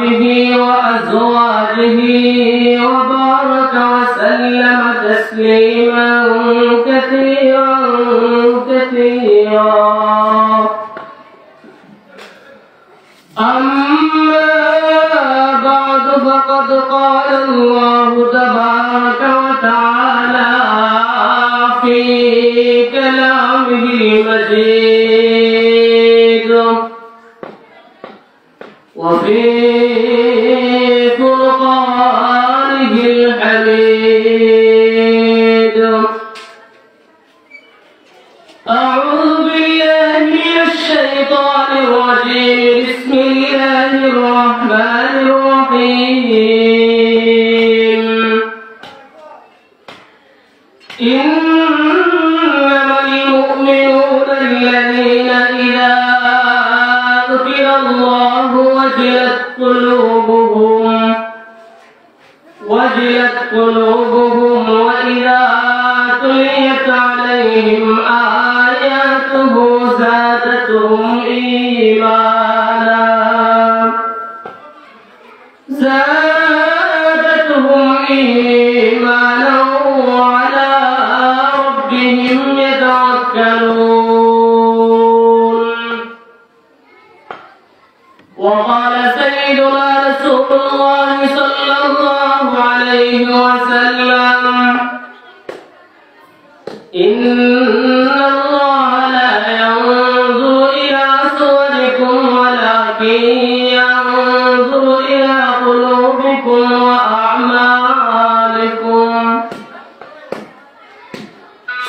وأصحابه وأزواجه وبارك وسلم تسليما كثيرا كثيرا. أما بعد فقد قال الله تبارك وتعالى في كلامه المجيد وفي فرقانه الحميد. أعوذ بالله من الشيطان الرجيم. بسم الله الرحمن الرحيم. إنما المؤمنون الذين إذا ذكر الله وجلت قلوبهم وإذا تليت عليهم آياته زادتهم إيمانا وعلى ربهم يتوكلون. وقال سيدنا رسول الله صلى الله عليه وسلم: إن الله لا ينظر إلى صوركم ولكن ينظر إلى قلوبكم وأعمالكم.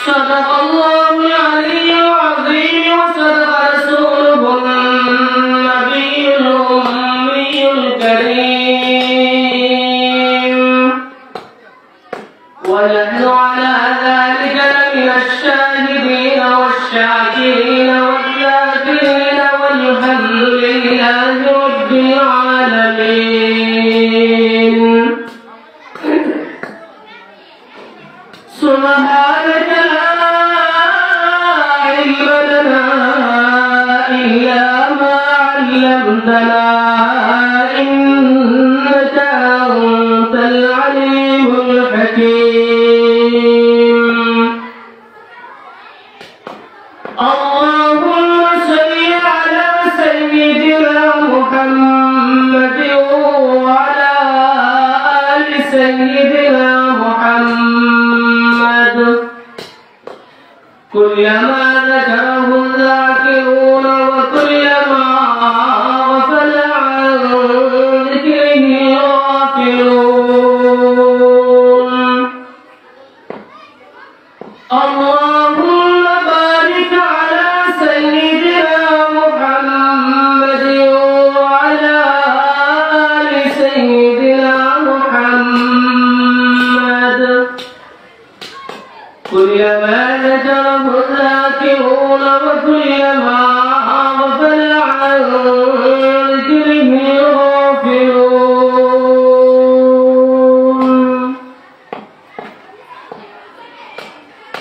صدق الله العلي العظيم وصدق رسوله النبي الأمي الكريم. ونحن على ذلك لمن الشاهدين والشاكرين والذاكرين والحمد لله رب العالمين. سبحانك لا علم لنا إلا ما علمتنا إنك أنت العليم الحكيم. اللهم صل على سيدنا محمد وعلى آل سيدنا محمد كلما ذكره الذاكرون وكلما غفل عن ذكره الغافلون. اللهم بارك على سيدنا محمد وعلى آل سيدنا محمد كلما ذكره الذاكرون وكلما غفل عن ذكره الغافلون.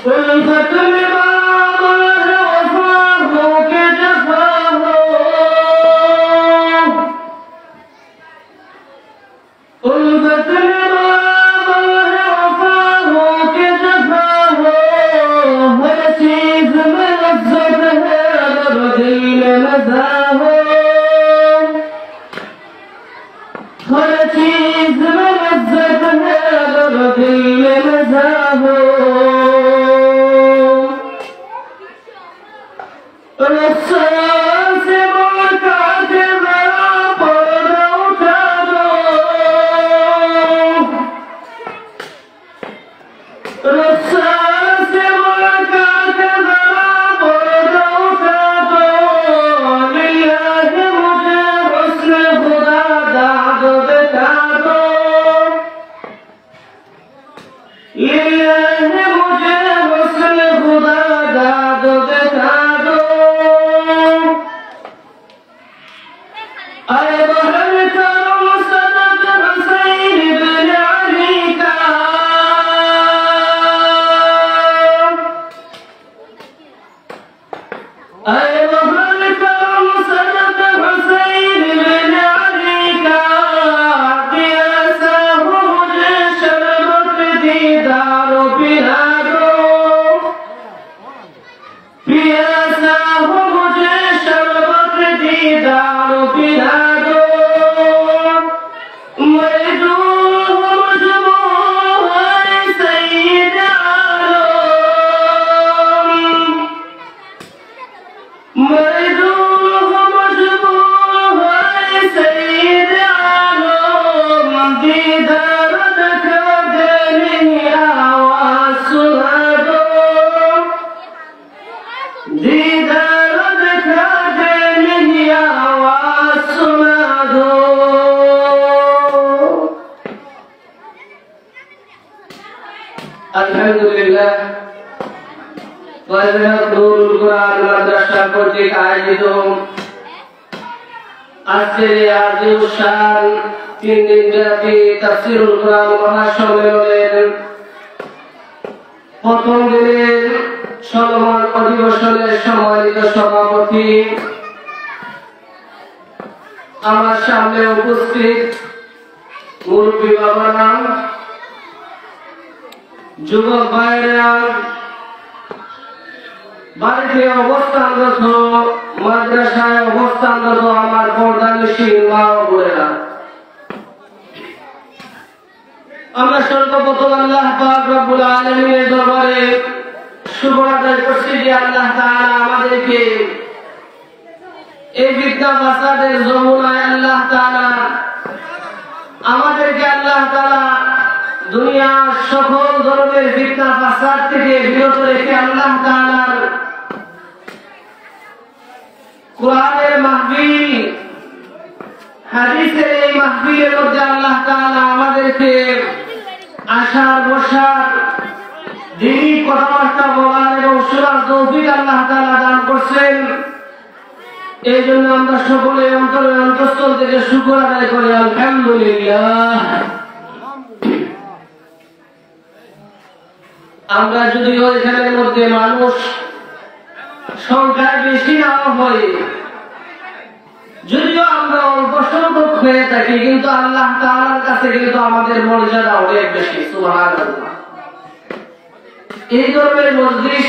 ألفة لما ظهر وفاه كجفاه ألفة لما ظهر وفاه كجفاه ولسيف ملذتها لبدين مذاه ولسيف ملذتها لبدين مذاه لله مجيب حسن خدا داد بتادو ওয়াজহাতুল কুরআন মাদ্রাসা কর্তৃক আয়োজিত আজকের আজিম শান 3 দিন ব্যাপী তাফসীরুল কুরআন মহাসম্মেলনের প্রথম দিনের চলমান অধিবেশনের সম্মানিত সভাপতি, আমার সামনে উপস্থিত মুরব্বী বাবারা, যুবক ভাইরা, বাড়িতে অবস্থানরত, মাদ্রাসায় অবস্থানরত আমার পর্দানিশীল মা ও বোনেরা, আমরা সর্বপ্রথম আল্লাহ পাক রব্বুল আলামিনের দরবারে শুকর আদায় করছি যে আল্লাহ তাআলা আমাদেরকে এই ফিতনা ফাসাদের যমুনায় আল্লাহ তাআলা আমাদেরকে দুনিয়ার সকল ধরনের ফিতনা ফাসাদ থেকে বিরত রেখে আল্লাহ তাআলার কোরআনের মাহফিল, হাদিসের এই মাহফিলের মধ্যে আল্লাহ তাআলা আমাদেরকে আসার বসার, দ্বীনি কথাবার্তা বলার এবং শোনার তৌফিক আল্লাহ তাআলা দান করছেন। এই জন্য আমরা সকলে অন্তরের অন্তঃস্থল থেকে শুকর আদায় করি, আলহামদুলিল্লাহ। আমরা যদিও এখানের মধ্যে মানুষ সংখ্যায় বেশি না হয়, যদিও আমরা অল্প সংখ্যক হয়ে থাকি, কিন্তু আল্লাহ তাআলার কাছে কিন্তু আমাদের মর্যাদা অনেক বেশি। সুবহানাল্লাহ। এই ধরনের মজলিস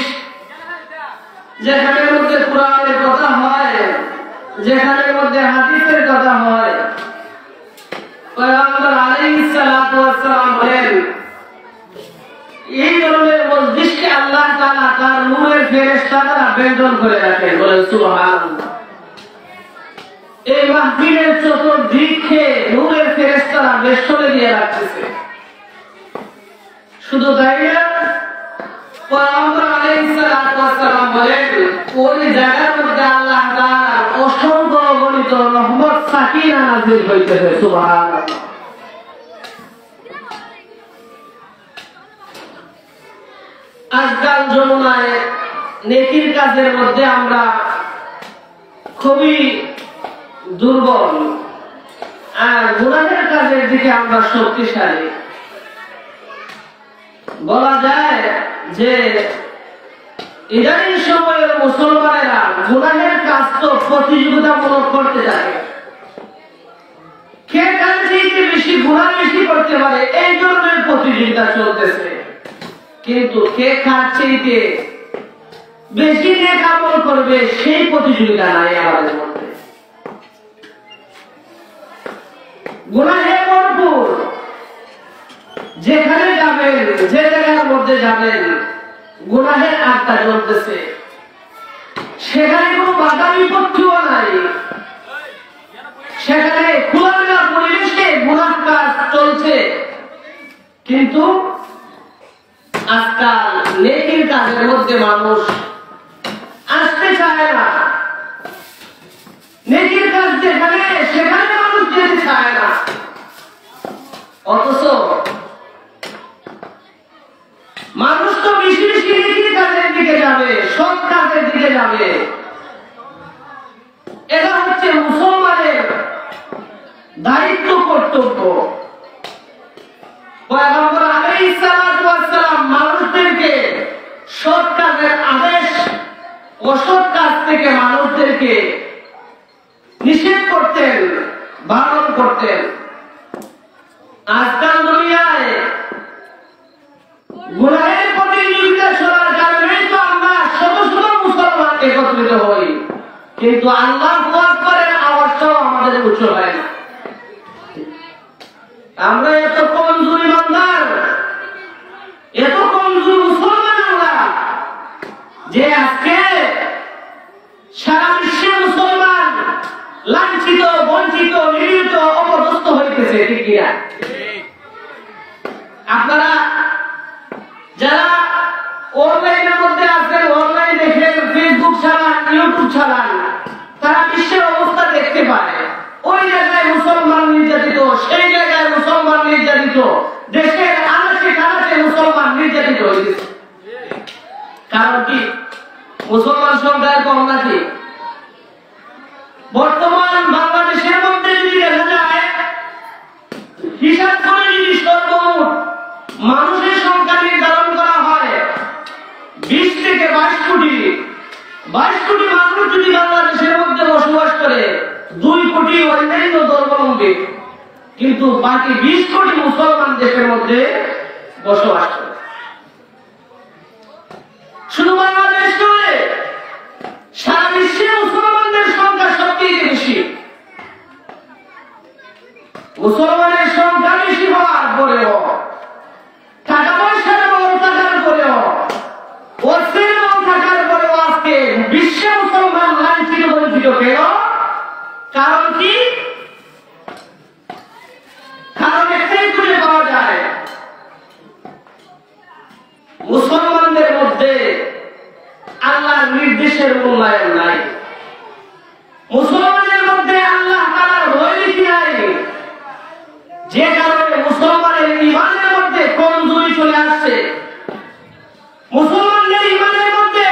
যেখানের মধ্যে কোরআনের কথা হয়, যেখানের মধ্যে হাদিসের কথা হয়, পয়গম্বর আলাইহিস সালাতু ওয়াস সালাম বলেন, এই ধরনের মজলিসকে আল্লাহ তাআলা তার নূরের ফেরেশতা দ্বারা বেষ্টন করে রাখেন। বলেন সুবহানাল্লাহ। এই মাহফিলের চতুর্দিকে নূরের ফেরেশতারা বেষ্টনে দিয়ে রাখতেছে। শুধু তাই না, পয়গম্বর আলাইহিস সালাতু ওয়াস সালাম বলেন, ওই জায়গার মধ্যে আল্লাহ তাআলা অসংখ্য অগণিত রহমত সাকিনা নাযিল হইতেছে। সুবহানাল্লাহ। আজকাল যমুনায় নেকির কাজের মধ্যে আমরা খুবই দুর্বল, আর গুনাহের কাজের দিকে আমরা শক্তিশালী। বলা যায় যে ইদানিং সময়ের মুসলমানেরা গুনাহের কাজ তো প্রতিযোগিতামূলক করতে থাকে, কে কার চেয়ে বেশি গুনাহ বেশি করতে পারে এই ধরনের প্রতিযোগিতা চলতেছে। কিন্তু কে কার চেয়ে বেশি নেক আমল করবে সেই প্রতিযোগিতা নাই আমাদের মধ্যে। গুনাহে ভরপুর, যেখানে যাবেন, যে জায়গার মধ্যে যাবেন, গুনাহের আড্ডা চলতেছে, সেখানে কোনো বাধা বিপত্তিও নাই, সেখানে খোলামেলা পরিবেশে গুনাহ কাজ চলছে। কিন্তু আজকাল নেকির কাজের মধ্যে মানুষ আসতে চায় না, নেকির কাজ যেখানে সেখানে মানুষ যেতে চায় না। অথচ মানুষ তো বেশি বেশি নেকির কাজের দিকে যাবে, সৎ কাজের দিকে যাবে। এটা হচ্ছে মুসলমানের দায়িত্ব, কর্তব্য। পয়গম্বর আলাইহিস সালাতু ওয়াস সালাম মানুষদেরকে সৎ কাজের আদেশ, অসৎ কাজ থেকে মানুষদেরকে নিষেধ করতেন, বারণ করতেন। আজকাল দুনিয়ায় গুনাহের প্রতিযোগিতা চলার কারণে তো আমরা শত শত মুসলমান একত্রিত হই, কিন্তু আল্লাহু আকবারের আওয়াজটাও আমাদের উঁচু হয় না। আমরা এত কমজোর ইমানদার, এত কমজোর মুসলমান আমরা, যে আজকে সারা বিশ্বে মুসলমান লাঞ্ছিত, বঞ্চিত, নিপীড়িত, অপদস্থ হইতেছে। ঠিক কিনা? আপনারা যারা অনলাইনের মধ্যে আছেন, অনলাইন দেখেন, ফেসবুক চালান, ইউটিউব চালান, তারা বিশ্বের অবস্থা দেখতে পায়। ওই জায়গায় মুসলমান নির্যাতিত, সেই জায়গায় মুসলমান নির্যাতিত, দেশের আনাচে কানাচে মুসলমান নির্যাতিত হয়েছে। কারণ কি? মুসলমান সংখ্যায় কম নাকি? বর্তমান বাংলাদেশের মধ্যে যদি দেখা যায়, হিসাব করে যদি সর্বমোট মানুষের সংখ্যা নির্ধারণ করা হয় 20 থেকে 22 কোটি, 22 কোটি মানুষ যদি বাংলাদেশের মধ্যে বসবাস করে, 2 কোটি অন্যান্য ধর্মাবলম্বী, কিন্তু বাকি 20 কোটি মুসলমান দেশের মধ্যে বসবাস করে। শুধু বাংলাদেশ নয়, সারা বিশ্বে মুসলমানদের সংখ্যা সবচেয়ে বেশি। মুসলমানের সংখ্যা বেশি হওয়ার পরেও, টাকা পয়সার বড় থাকার পরেও, অর্থের বড় থাকার পরেও আজকে বিশ্বে মুসলমান লাঞ্ছিত বঞ্চিত কেন? কারণ কি? কারণ একটাই খুঁজে পাওয়া যায়, মুসলমানদের মধ্যে আল্লাহর নির্দেশের মূল্যায়ন নাই, মুসলমানের মধ্যে আল্লাহ তাআলার ভয় নীতি নাই, যে কারণে মুসলমানের ঈমানের মধ্যে কমজোরি চলে আসছে, মুসলমানদের ঈমানের মধ্যে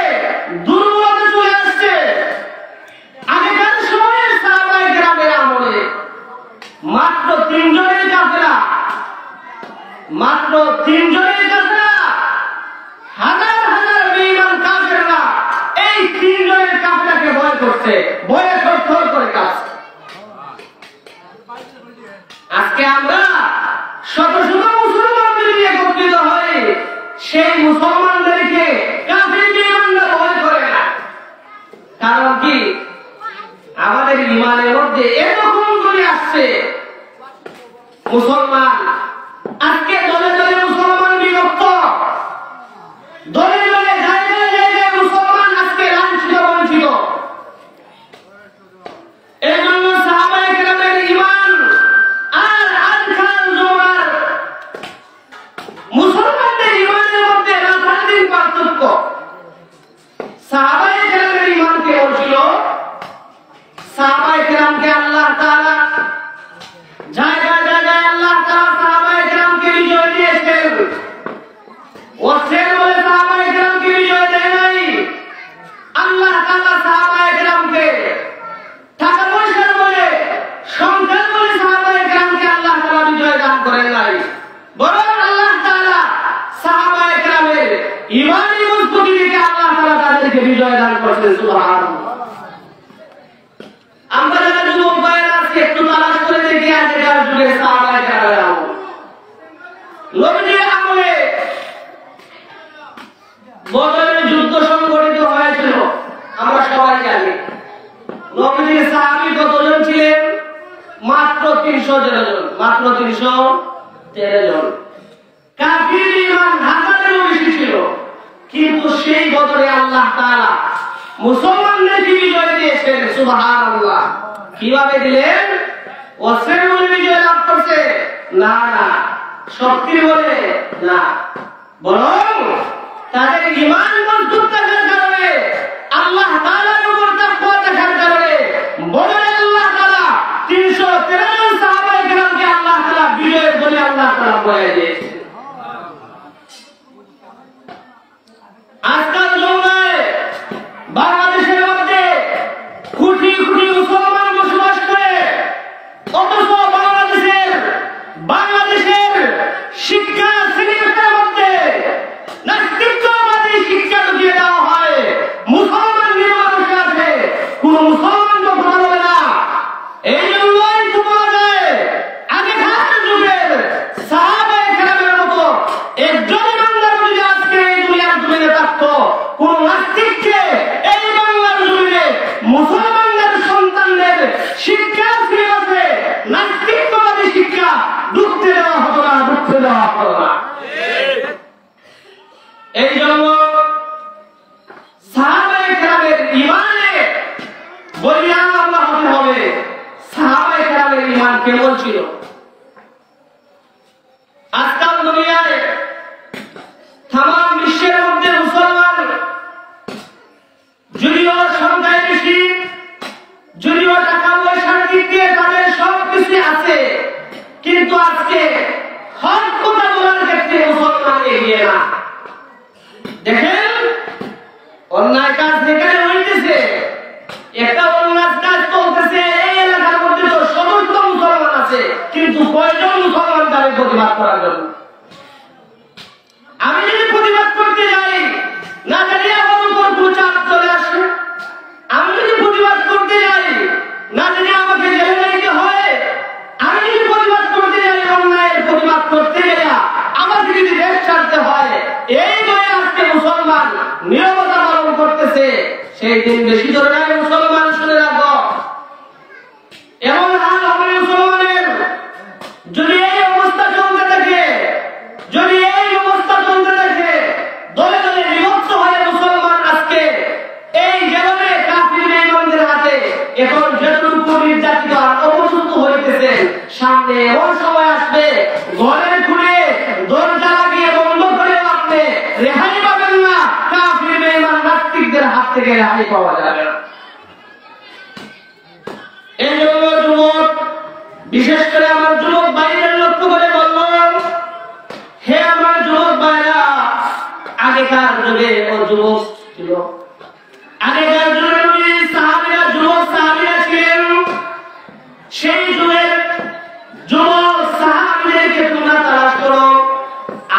দুর্বলতা চলে আসছে। আগেকার সময়ে সাহাবায়ে কেরামের আমলে মাত্র 3 জনের কাফেলা, মাত্র 3 জনের কাফেলা, হাজার হাজার বেঈমান কাফেররা এই 3 জনের কাফেলাকে ভয় করছে, ভয়ে থরথর করে কাঁপছে। আজকে আমরা শত শত মুসলমানদের নিয়ে একত্রিত হই, সেই মুসলমানদেরকে কাফের বেঈমানরা ভয় করে না। কারণ কি? আমাদের ঈমানের মধ্যে এরকম করে আসছে, মুসলমান আজকে দলে দলে মুসলমান বিভক্ত, দলে দলে জায়গায় জায়গায় মুসলমান আজকে লাঞ্ছিত বঞ্চিত। এই জন্য সাহাবায়ে কেরামের ঈমান আর আজকাল জমার মুসলমানদের ঈমানের মধ্যে রাতারাতি পার্থক্য। সাহাবায়ে কেরামের ঈমান কেমন ছিল? সাহাবায়ে কেরামকে আল্লাহ তাআলা জায়গায় জায়গায় আল্লাহ তাআলা সাহাবায়ে কেরামকে বিজয় দিয়েছেন। অর্থের বলে সাহাবায়ে কেরামকে বিজয় দেয় নাই, আল্লাহ তাআলা সাহাবায়ে কেরামকে টাকা পয়সার বলে, সংখ্যার বলে সাহাবায়ে কেরামকে আল্লাহ তাআলা বিজয় দান করেন নাই, বরং আল্লাহ তাআলা সাহাবায়ে কেরামের ঈমানি মজবুতি থেকে আল্লাহ তাআলা তাদেরকে বিজয় দান করেছেন। সুবহানাল্লাহ। আমরা যারা যুবক ভাইয়েরা আজকে একটু তালাশ করে দেখি, আগেকার যুগে সাহাবায়ে কেরামের আমল, নবীজির আমলে বদরের যুদ্ধ সংঘটিত হয়েছিল, আমরা সবাই জানি। নবীজির সাহাবী কতজন ছিলেন? মাত্র 313 জন, মাত্র 313 জন। কাফির ঈমান হাজারেরও বেশি ছিল, কিন্তু সেই বদরে আল্লাহ তাআলা মুসলমানদেরকে বিজয় দিয়েছেন। সুবহানাল্লাহ। কিভাবে দিলেন? অস্ত্রের বলে বিজয় লাভ করছে না, না শক্তির বলে না, বরং তাদের ঈমান মজবুত থাকার কারণে, আল্লাহ তাআলার উপর তাকওয়া থাকার কারণে বদরে আল্লাহ তাআলা 313 জন সাহাবায়ে কেরামকে আল্লাহ তাআলা বিজয়ের বলে আল্লাহ তাআলা বলে দিয়েছেন। আজকাল জমায় বাংলাদেশের মধ্যে কোটি কোটি মুসলমান বসবাস করে, অথচ বাংলাদেশের শিক্ষা শ্রেণীর মধ্যে নাস্তিকবাদী শিক্ষা ঢুকিয়ে দেওয়া হয়। মুসলমান নির্বাচন আছে, কোন মুসলমান তো কথা বলে না। এই জন্যই তো বলা যায়, আগেকার যুগের সাহাবায়ে কেরামের মতো একজন ইমানদার যদি আজকে এই দুনিয়ার জমিনে থাকতো, কোন নাস্তিককে এই বাংলার জমিনে মুসলমানদের সন্তানদের শিক্ষা শ্রেণীতে নাস্তিকবাদী শিক্ষা ঢুকতে দেওয়া হতো না, ঢুকতে দেওয়া হতো না। এই জন্য সাহাবায়ে কেরামের ঈমানে বলিয়ান আল্লাহ হতে হবে। সাহাবায়ে কেরামের ঈমান কেমন ছিল? আজকাল দুনিয়ায় তামাম বিশ্বের মধ্যে মুসলমান যদিও সংখ্যায় বেশি, যদিও টাকা পয়সার দিক দিয়ে তাদের সব কিছু আছে, কিন্তু আজকে হক কথা বলার ক্ষেত্রে মুসলমান এগিয়ে না। দেখেন অন্যায় কাজ যেখানে হইতেছে, একটা অন্যায় কাজ চলতেছে, এই এলাকার মধ্যে তো সমস্ত মুসলমান আছে, কিন্তু কয়জন মুসলমান তাদের প্রতিবাদ করার জন্য? আমি যদি প্রতিবাদ করতে যাই, না জানি আমার উপর কোনো চাপ চলে আসে। আমি যদি প্রতিবাদ করতে যাই, না জানি আমাকে জেলে নিতে হয়। আমি যদি প্রতিবাদ করতে যাই, অন্যায়ের প্রতিবাদ করতে গেলে আমাকে যদি দেশ ছাড়তে হয়। এই বলে আজকে মুসলমান নীরবতা পালন করতেছে, সেই দিন বেশি ধরে নাই। মুসলমান শুনে রাখো, এমন হাল হবে মুসলমানের, যদি এই অবস্থা চলতে থাকে, যদি এই অবস্থা চলতে থাকে, দলে দলে বিভক্ত হয়ে মুসলমান আজকে এই যেভাবে কাফির বেঈমানদের হাতে এখন যতটুকু নির্যাতিত আর অপছন্দ হইতেছে, সামনে এমন সময় আসবে ঘরে খুলে দরজা লাগিয়ে বন্ধ করে আপনি রেহাই পাবেন না। কাফির বেঈমান নাস্তিকদের হাত থেকে রেহাই পাওয়া যাবে না। এই জন্য যুবক, বিশেষ করে আমার যুবক ভাইদের লক্ষ্য করে বললাম, হে আমার যুবক ভাইরা, আগেকার যুগে ও যুবক ছিল, আগেকার যুগে নবীর সাহাবীরা যুবক সাহাবীরা ছিলেন। সেই যুগের যুবক সাহাবীদেরকে তোমরা তালাশ করো।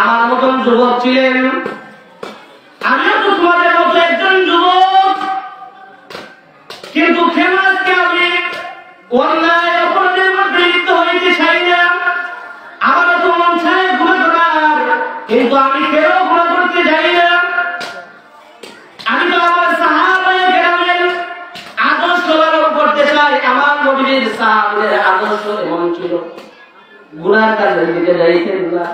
আমার মতন যুবক ছিলেন, আমিও তো তোমাদের মতো একজন যুবক, কিন্তু কেন আজকে আমি অন্যায় অপরাধের মধ্যে লিপ্ত হইতে চাই না? আমার তো মন চায় গুনাহ করার, কিন্তু আমি কেন গুনাহ করতে যাই না? আমি তো আমার সাহাবায়ে কেরামের আদর্শ লালন করতে চাই। আমার নবীর সাহাবাদের আদর্শ এমন ছিল, গুনাহ কাজের দিকে যাইতেন না।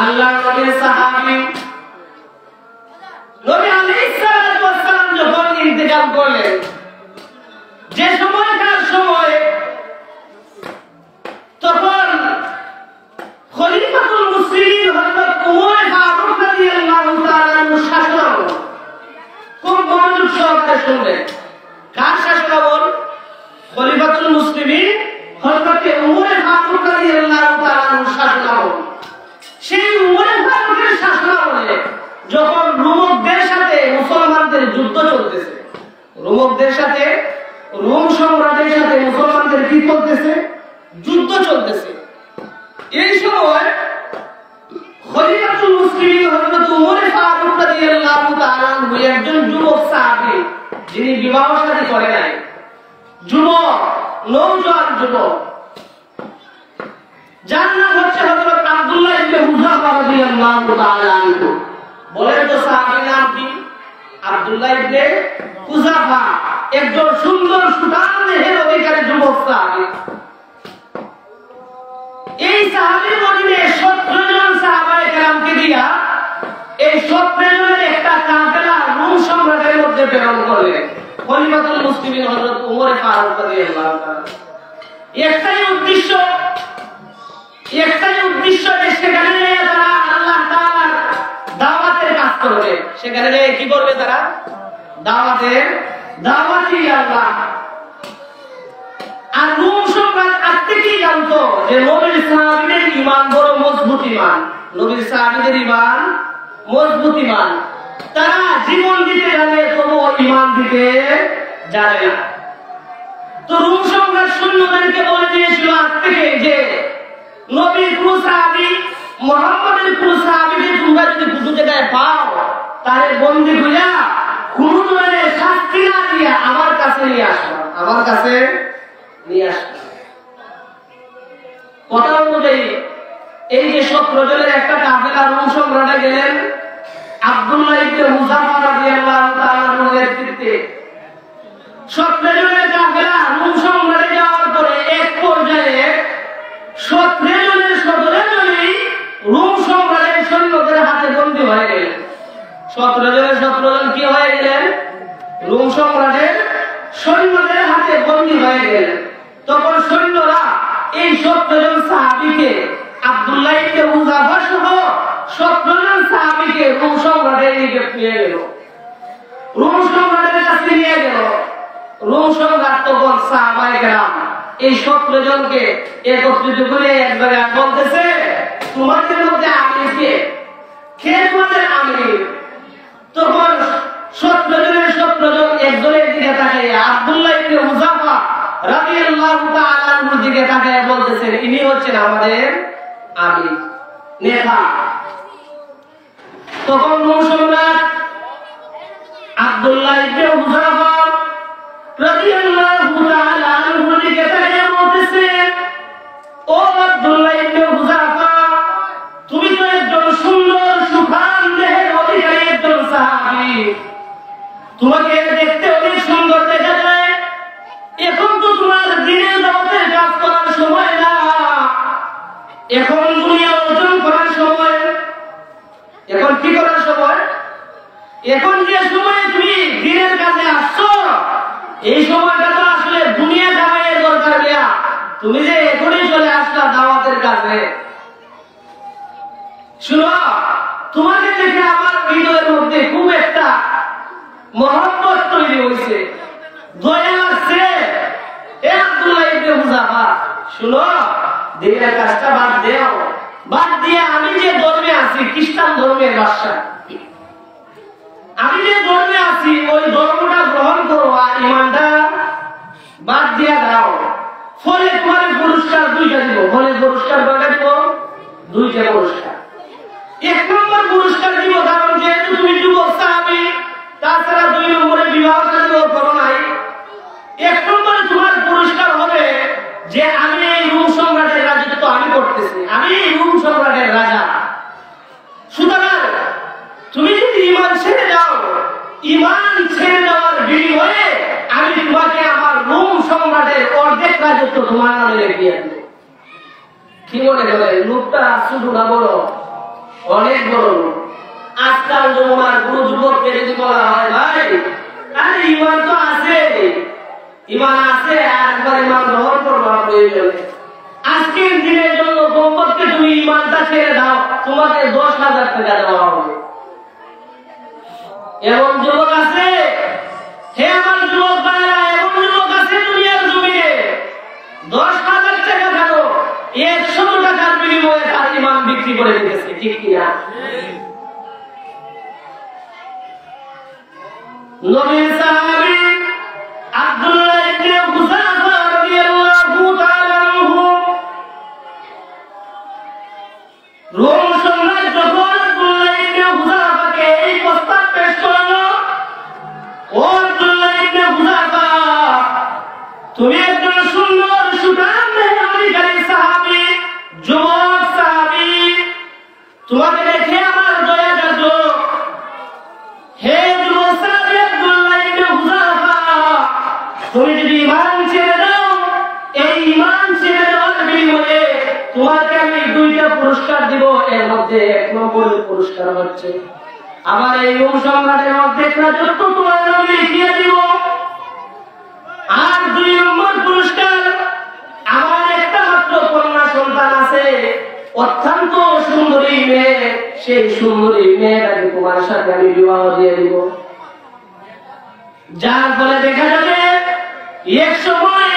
আল্লাহর নবীর সাহাবী নবী আলাইহিস সালাতু ওয়াস সালাম যখন ইন্তেকাল করলেন, যে সময়কার সময়, তখন খলিফাতুল মুসলিমিন হযরত উমর ফারুক রাদিয়াল্লাহু তাআলা আনহু শাসন খুব মনোযোগ সহকারে শুনলেন। কার শাসনামল? খলিফাতুল মুসলিমিন হযরত উমর ফারুক রাদিয়াল্লাহু তাআলা আনহু শাসনামল। সেই উমর ফারুকের শাসনামলে যখন রোমকদের সাথে মুসলমানদের যুদ্ধ চলতেছে, রোমকদের সাথে, রোম সম্রাটের সাথে মুসলমানদের কি চলতেছে? যুদ্ধ চলতেছে। এই সময় খলিফাতুল মুসলিমিন হযরত উমর ফারুক রাদিয়াল্লাহু তাআলা আনহু একজন যুবক সাহাবী, যিনি বিবাহ শাদী করে নাই, যুবক, নওজোয়ান যুবক, যার নাম হচ্ছে হযরত আব্দুল্লাহ ইবনে হুযাফা রাদিয়াল্লাহু তাআলা আনহু। বলেন তো সাহাবীর নাম কি? আব্দুল্লাহ ইবনে হুযাফা, একজন সুন্দর সুঠাম দেহের অধিকারী যুবক সাহাবী। এই সাহাবীর মধ্যে 17 জন সাহাবায়ে কেরামকে দিয়া এই 17 জনের একটা কাফেলা রোম সম্রাটের মধ্যে প্রেরণ করলেন খলিফাতুল মুসলিমিন হযরত উমর ফারুক রাদিয়াল্লাহু তাআলা। একটাই উদ্দেশ্য যে সেখানে তারা আল্লাহ তাআলার দাওয়াতের কাজ করবে। সেখানে কি করবে তারা? দাওয়াতি আল্লাহ। আর রোম সম্রাট আজকে কি জানতো যে নবীর সাহাবীদের ঈমান বড় মজবুত ঈমান, নবীর সাহাবীদের ঈমান মজবুত ঈমান। তারা জীবন দিতে জানে, তবুও ঈমান দিতে জানে না। তো রোম সম্রাট সৈন্যদেরকে বলে দিয়েছিল আজ থেকে যে নবীর কোন সাহাবী, মুহাম্মদের কোন সাহাবীকে তোমরা যদি কোনো জায়গায় পাও, তাহলে বন্দী হইয়া কোন ধরনের শাস্তি না দিয়া আমার কাছে নিয়ে আসবা, আমার কাছে নিয়ে আসবা। কথা অনুযায়ী এই যে 17 জনের একটা কাফেলা রোম সম্রাটে গেলেন আব্দুল্লাহ ইবনে হুযাফা রাদিয়াল্লাহু তাআলা এর নেতৃত্বে। 17 জনের কাফেলা রোম সম্রাটে যাওয়ার পরে এক পর্যায়ে 17 জনই রোম সম্রাটের সৈন্যদের হাতে বন্দী হয়ে গেলেন। 17 জন কি হয়ে গেলেন? রোম সম্রাটের সৈন্যদের হাতে বন্দী হয়ে গেলেন। তখন সৈন্যরা এই 17 জন সাহাবীকে, আব্দুল্লাহ ইবনে হুযাফা সহ 17 জন সাহাবীকে রোম সম্রাটের নিকট নিয়ে গেল, রোম সম্রাটের কাছে নিয়ে গেল। রোম সম্রাট তখন সাহাবায়ে কেরাম এই 17 জনকে একত্রিত করে এক জায়গায় বলতেছে, তোমাদের মধ্যে আমির কে? কে তোমাদের আমির? তখন 17 জনের 17 জন একজনের দিকে তাকিয়ে আব্দুল্লাহ ইবনে হুযাফা রাদিয়াল্লাহু তাআলা আনহুর দিকে তাকিয়ে বলতেছেন, ইনি হচ্ছেন আমাদের আমির নেতা। তখন রোম সম্রাট আব্দুল্লাহ ইবনে হুযাফা রাদিয়াল্লাহু তাআলা আনহুর দিকে তাকিয়ে বলতেছেন, ও আব্দুল্লাহ ইবনে হুযাফা, তুমি তো একজন সুন্দর সুঠাম দেহের অধিকারী একজন সাহাবী, তোমাকে দেখতে অনেক সুন্দর দেখা যায়। এখন তো তোমার দ্বীনের দাওয়াতের কাজ করার সময় না, এখন দুনিয়া অর্জন করার সময়। এখন কি করার সময়? এখন যে সময় তুমি দ্বীনের কাজে আসছো, এই সময়টা তো আসলে দুনিয়া কামাইয়ের দরকার নেই। তুমি যে এখনই চলে আসলা দাওয়াতের কাজে, শুনো, তোমাকে দেখে আমার হৃদয়ের মধ্যে খুব একটা মহব্বত তৈরি হয়েছে, দয়া লাগছে। এ আব্দুল্লাহ ইবনে হুযাফা, শুনো, দ্বীনের কাজটা বাদ দাও, বাদ দিয়ে আমি যে ধর্মে আছি, খ্রিস্টান ধর্মের বাদশা, আমি যে ধর্মে আছি ওই ধর্মটা গ্রহণ করো আর ঈমানটা বাদ দিয়ে দাও। ফলে তোমার পুরস্কার 2টা দিব। ফলে পুরস্কার কয়টা দিব? 2টা পুরস্কার। 1 নম্বর পুরস্কার দিব, কারণ যেহেতু তুমি যুবক সাহাবী, তাছাড়া 2 নম্বরে বিবাহ শাদীও করো নাই। 1 নম্বরে তোমার পুরস্কার হবে যে আমি এই রোম সম্রাটের রাজত্ব আমি করতেছি, আমি এই রোম সম্রাটের রাজা। সুতরাং তুমি যদি ঈমান ছেড়ে দাও, ঈমান ছেড়ে দেওয়ার বিনিময়ে আমি তোমাকে আমার রোম সম্রাটের অর্ধেক রাজত্ব তোমার নামে লিখিয়ে দেব। কি মনে করে? লোকটা শুধু না বড়, অনেক বড় লোক। আজকাল জমানার গুরু যুবককে যদি বলা হয়, ভাই আরে ঈমান তো আছে, ঈমান আছে, আর একবার ঈমান গ্রহণ করবা প্রয়োজনে। আজকের দিনের জন্য কমপক্ষে তুমি ঈমানটা ছেড়ে দাও, তোমাকে 10,000 টাকা দেওয়া হবে। এমন যুবক আছে, হে আমার যুবক ভাইরা, এমন যুবক আছে দুনিয়ার জমিনে 10,000 টাকা কেন 100 টাকার বিনিময়ে তার ঈমান বিক্রি করে দিতেছে, ঠিক কিনা? নবীর সাহাবী আব্দুল্লাহ ইবনে হুযাফা রাদিয়াল্লাহু তাআলা আনহু রোম সম্রাট যখন আব্দুল্লাহ ইবনে হুযাফাকে এই প্রস্তাব পেশ করলো, ও আব্দুল্লাহ ইবনে হুযাফা, তুমি একজন সুন্দর সুঠাম দেহের অধিকারী সাহাবী, যুবক সাহাবী, তোমাকে দেখে আমার দয়া জাগলো। হে যুবক সাহাবী আব্দুল্লাহ ইবনে হুযাফা, তুমি যদি ঈমান ছেড়ে দাও, এই ঈমান ছেড়ে দেওয়ার বিনিময়ে তোমাকে আমি 2টা পুরস্কার দিব। এর মধ্যে 1 নম্বরের পুরস্কার হচ্ছে আমার এই রোম সম্রাটের অর্ধেক রাজত্ব তোমার নামে লিখিয়ে দিব। আর 2 নম্বর পুরস্কার, আমার একটা মাত্র কন্যা সন্তান আছে, অত্যন্ত সুন্দরী মেয়ে, সেই সুন্দরী মেয়েটাকে তোমার সাথে আমি বিবাহ দিয়ে দিব। যার ফলে দেখা যাবে এক সময়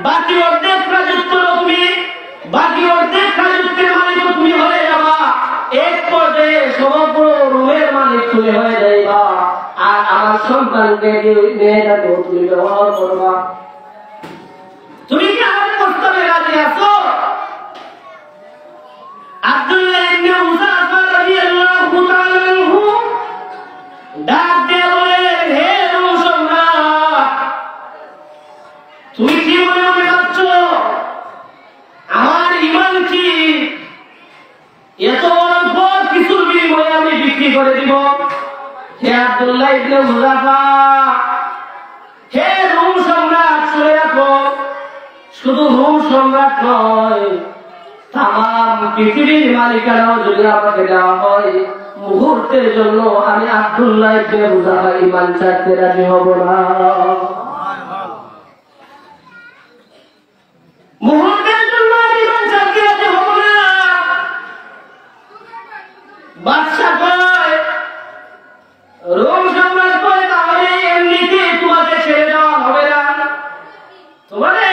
বাকি অর্ধেক রাজত্ব তুমি, বাকি অর্ধেক রাজত্বের মালিক তুমি হয়ে যাবা, এক পর্যায়ে সমগ্র রোমের মালিক তুমি হয়ে যাইবা, আর আমার সন্তানকে মেয়েটাকেও তুমি ব্যবহার করবা। তুমি কি আমার প্রস্তাবে রাজি আছো? আব্দুল্লাহ ইবনে হুযাফা রাদিয়াল্লাহু তাআলা আনহু ডাক দিয়ে বলেন, হে রোম সম্রাট, তুমি কি মনে মনে ভাবছো আমার ঈমান কি এত অল্প কিছুর বিনিময়ে আমি বিক্রি করে দিব? হে আব্দুল্লাহ ইবনে হুযাফা, হে রোম সম্রাট, শুনে রাখো, শুধু রোম সম্রাট নয়, তাম পৃথিবীর মালিকানাও যদি আমাকে দেওয়া হয়, মুহূর্তের জন্য আমি আব্দুল্লাহ ইবনে হুযাফা ঈমান ছাড়তে রাজি হব না। মুহূর্তের জন্য আমি ঈমান ছাড়তে রাজি হব না। বাদশা কয়, রোম সম্রাট কয়, তাহলে এমনিতে তোমাকে ছেড়ে দেওয়া হবে না, তোমাকে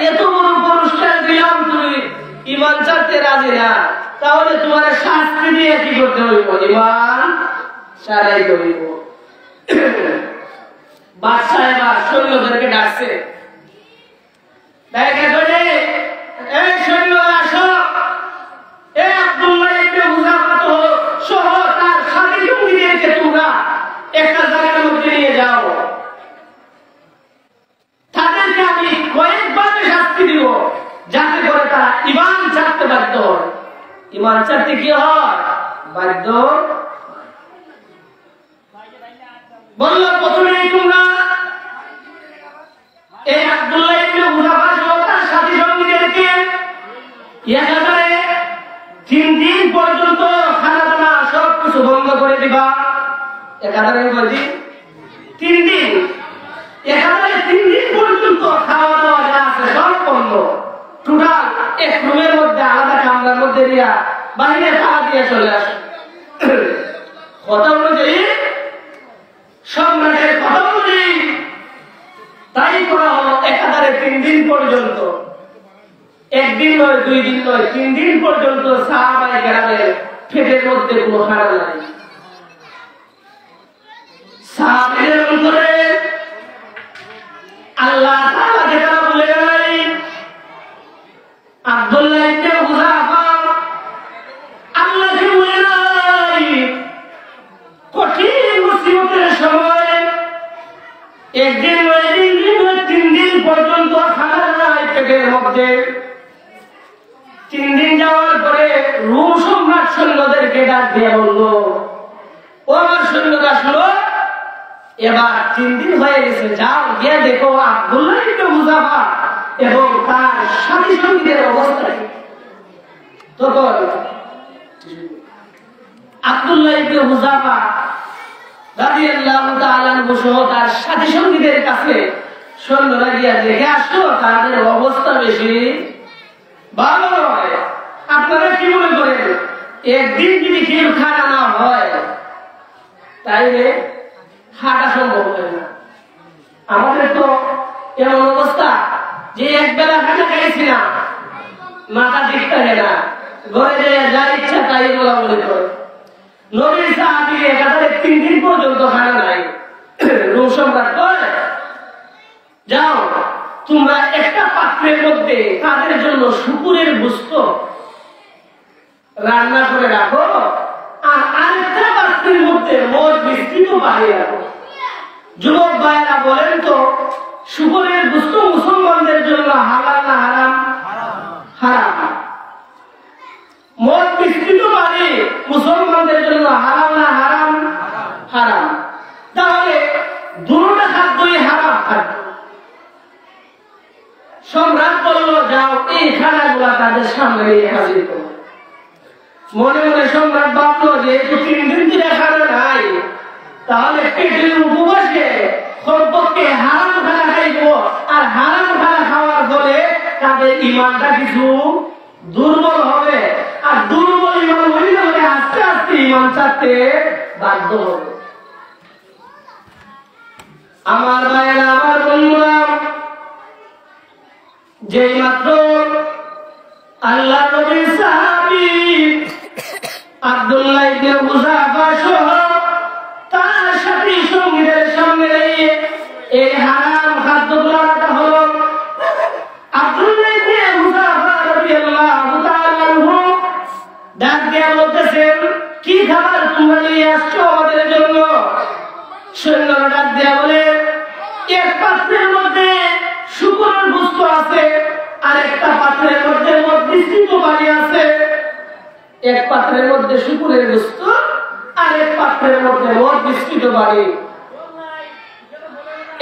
এত বড় পুরস্কার দিলাম, তুমি ঈমান ছাড়তে রাজি না, তাহলে তোমার শাস্তি দিয়ে কি করতে হইব? ঈমান ছাড়াই করিব। বাদশাহ এবার সৈন্যদেরকে ডাকছে, দেখে ধরে এই সৈন্য আসো, এই আব্দুল্লাহ ইবনে হুযাফা সহ তার সাথী সঙ্গীদেরকে তোমরা একটা জায়গার মধ্যে নিয়ে যাও, তাদেরকে আমি কয়েকভাবে শাস্তি দিব যাতে করে তারা ঈমান ছাড়তে বাধ্য হয়। ঈমান ছাড়তে কি হয়? বাধ্য। বলল প্রথমেই তোমরা এই আব্দুল্লাহ ইবনে হুযাফা সহ তার সাথী সঙ্গীদেরকে একেবারে 3 দিন পর্যন্ত খানাদানা সব কিছু বন্ধ করে দিবা। একেবারে বলছি 3 দিন, একেবারে 3 দিন পর্যন্ত খাওয়া দাওয়া যা আছে সব বন্ধ। টোটাল এক রুমের মধ্যে আলাদা কামরার মধ্যে দিয়া বাইরে তালা দিয়ে চলে আসে। কথা অনুযায়ী, সম্রাটের কথা অনুযায়ী তাই করা হলো। একেবারে 3 দিন পর্যন্ত, একদিন নয়, 2 দিন নয়, 3 দিন পর্যন্ত সাহাবায়ে কেরামের পেটের মধ্যে কোনো খানা নাই। সাহাবীদের অন্তরে আল্লাহ তাআলা যেটা বলে নাই, আব্দুল্লাহ ইবনে হুযাফা আল্লাহকে বলে নাই, কঠিন মুসিবতের সময় একদিন নয়, 2 দিন নয়, 3 দিন পর্যন্ত খানা নাই পেটের মধ্যে। 3 দিন যাওয়ার পরে রোম সম্রাট সৈন্যদেরকে ডাক দিয়ে বলল, ও আমার সৈন্যরা শোনো, এবার 3 দিন হয়ে গেছে, যাও গিয়ে দেখো আব্দুল্লাহ ইবনে হুযাফা এবং তার সাথী সঙ্গীদের অবস্থা কি। তখন আব্দুল্লাহ ইবনে হুযাফা রাদিয়াল্লাহু তাআলা আনহু সহ তার সাথী সঙ্গীদের কাছে সৈন্যরা গিয়া দেখে আসলো, তাদের অবস্থা বেশি ভালো নয়। আপনারা কি মনে করেন, একদিন যদি কেউ খানা না হয় তাইলে হাঁটা সম্ভব হয় না? আমাদের তো এমন অবস্থা যে একবেলা খানা খাইছি না, মাথা ঠিক থাকে না, ঘরে যা ইচ্ছা তাই বলা বলে করে। নবীর সাহাবী একেবারে 3 দিন পর্যন্ত খানা নাই। রোম সম্রাট কয়, যাও তোমরা একটা পাত্রের মধ্যে তাদের জন্য শুকুরের গোশত রান্না করে রাখো, আর আরেকটা পাত্রের মধ্যে মদ মিশ্রিত বানিয়ে রাখো। যুবক ভাইয়েরা বলেন তো, শুকুরের গোশত মুসলমানদের জন্য হালাল না হারাম? হারাম। মদ মিশ্রিত পানি মুসলমানদের জন্য হালাল না হারাম? হারাম। তাহলে দুটো খাদ্যই হারাম খাদ্য। সম্রাট বলল, যাও এই খানাগুলা তাদের সামনে নিয়ে হাজির করো। মনে মনে সম্রাট ভাবলো, যেহেতু 3 দিন ধরে খানা নাই, তাহলে পেটের উপবাসে কমপক্ষে হারাম খানা খাইব, আর হারাম খানা খাওয়ার ফলে তাদের ঈমানটা কিছু দুর্বল হবে, আর দুর্বল ঈমান হইলে আস্তে আস্তে ঈমান ছাড়তে বাধ্য হবে। আমার ভাইয়েরা, আমার বন্ধুরা, যেই মাত্র আল্লাহ নবীর সাহাবী আব্দুল্লাহ ইবনে হুযাফা সহ তার সাথী সঙ্গীদের সামনে এই হারাম খাদ্যগুলো রাখা হলো, আব্দুল্লাহ ইবনে হুযাফা রাদিয়াল্লাহু তাআলা আনহু ডাক দিয়ে বলতেছেন, কি খাবার তোমরা নিয়ে আসছো আমাদের জন্য? সৈন্যরা ডাক দিয়ে বলে, এক পাত্রের মধ্যে শুকরের গোশত আছে, আর একটা পাত্রের মধ্যে মদ মিশ্রিত পানি আছে। এক পাত্রের মধ্যে শুকরের গোশত, আর এক পাত্রের মধ্যে মদ মিশ্রিত পানি।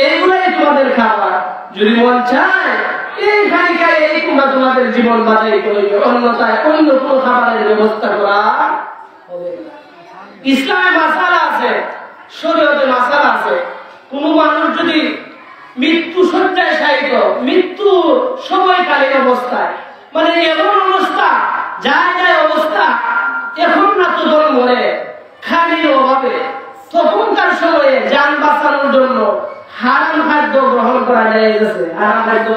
এইগুলাই তোমাদের খাবার। যদি মন চায় এই খানিকায় এই তোমরা তোমাদের জীবন বাঁচাই করবে, অন্যথায় অন্য কোনো খাবারের ব্যবস্থা করা হবে না। ইসলামে মাসালা আছে, শরীয়তে মাসালা আছে। কোন মানুষ যদি মৃত্যু শয্যায় শায়িত, মৃত্যু সময়কালীন অবস্থায়, মানে এমন অবস্থা, যায় অবস্থা, এখন না তো দল মরে খালির অভাবে, তখনকার সময়ে যান বাঁচানোর জন্য হারাম খাদ্য গ্রহণ করা যায় গেছে। হারাম খাদ্য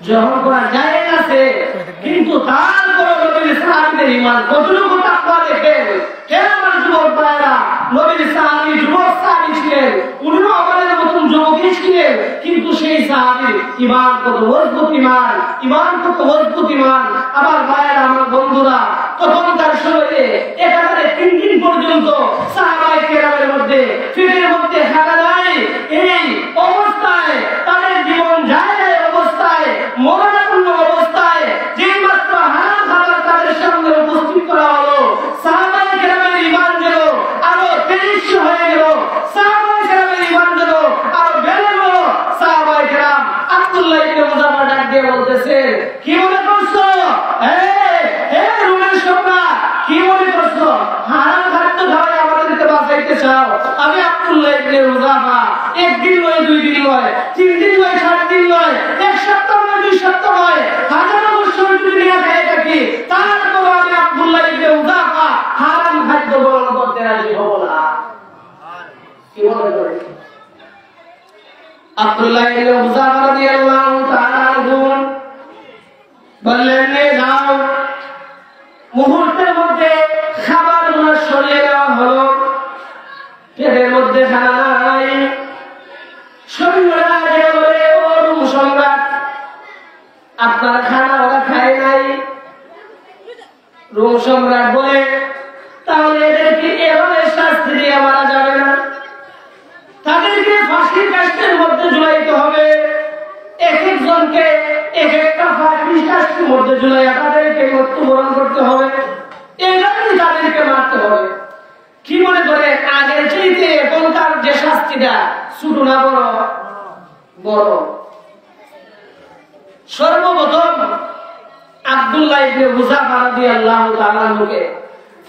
গ্রহণ করা যায় গেছে, কিন্তু তারপর নবীর সাহাবীদের ঈমান কতটুকু তাকওয়া দেখেন। হে আমার যুবক ভাইরা, নবীর সাহাবী যুবক সাহাবী ছিলেন, উনিও আমাদের মতন যুবকই ছিলেন, কিন্তু সেই সাহাবীর ঈমান কত মজবুত ঈমান কত মজবুত ঈমান। আমার ভাইয়েরা, আমার বন্ধুরা, তখন তার শরীরে একেবারে 3 দিন পর্যন্ত সাহাবায়ে কেরামের মধ্যে পেটের মধ্যে খানা নাই। এই অবস্থায় তাদের জীবন যায় অবস্থায়, মরণাপন্ন অবস্থায়, যেই মাত্র হারাম খাবার তাদের সামনে উপস্থিত করা হলো, সাহাবায়ে কেরামের ঈমান যেন আরো 23 হয়ে গেল, সাহাবায়ে কেরামের ঈমান যেন আরো বেড়ে গেল। সাহাবায়ে কেরাম আব্দুল্লাহ ইবনে মুজাফফর ডাক দিয়ে বলতেছে, কি মনে করছো রুমের সম্রাট, কি মনে করছো হারাম খাদ্য খাওয়াই আমাদেরকে বাঁচাইতে চাও? আমি আব্দুল্লাহ ইবনে মুজাফফর 1 দিন নয়, 2 দিন নয়, 3 দিন নয়, 4 দিন নয়, 1 সপ্তাহ নয়, 2 সপ্তাহ নয়, হাজারো বছর যদি না খেয়ে থাকি, তারপর আমি আব্দুল্লাহ ইবনে মুজাফফর হারাম খাদ্য গ্রহণ করতে রাজি হব না। কি মনে করে আব্দুল্লাহ ইবনে মুজাফফর রাদিয়াল্লাহু তাআলা আনহু বললেন, যাও। মুহূর্তের মধ্যে খাবার ওনার শরীরে দেওয়া হলো, পেটের মধ্যে খানা নাই। সৈন্যরা যে বলে, ও রুম সম্রাট, আপনার খানা ওরা খায় নাই। রুম সম্রাট বলে, তাহলে এদেরকে এভাবে শাস্তি দিয়ে মারা যাবে না, তাদেরকে ফাঁসির কাষ্ঠের মধ্যে ঝুলাইতে হবে। এক একজনকে এক একটা ফাঁসির কাষ্ঠের মধ্যে ঝুলাইয়া তাদেরকে মৃত্যুবরণ করতে হবে, এভাবেই তাদেরকে মারতে হবে। কি মনে করে আগের চাইতে এখনকার যে শাস্তিটা ছোট না বড়? বড়। সর্বপ্রথম আব্দুল্লাহ ইবনে মুজাফফর রাদিয়াল্লাহু তাআলা আনহুকে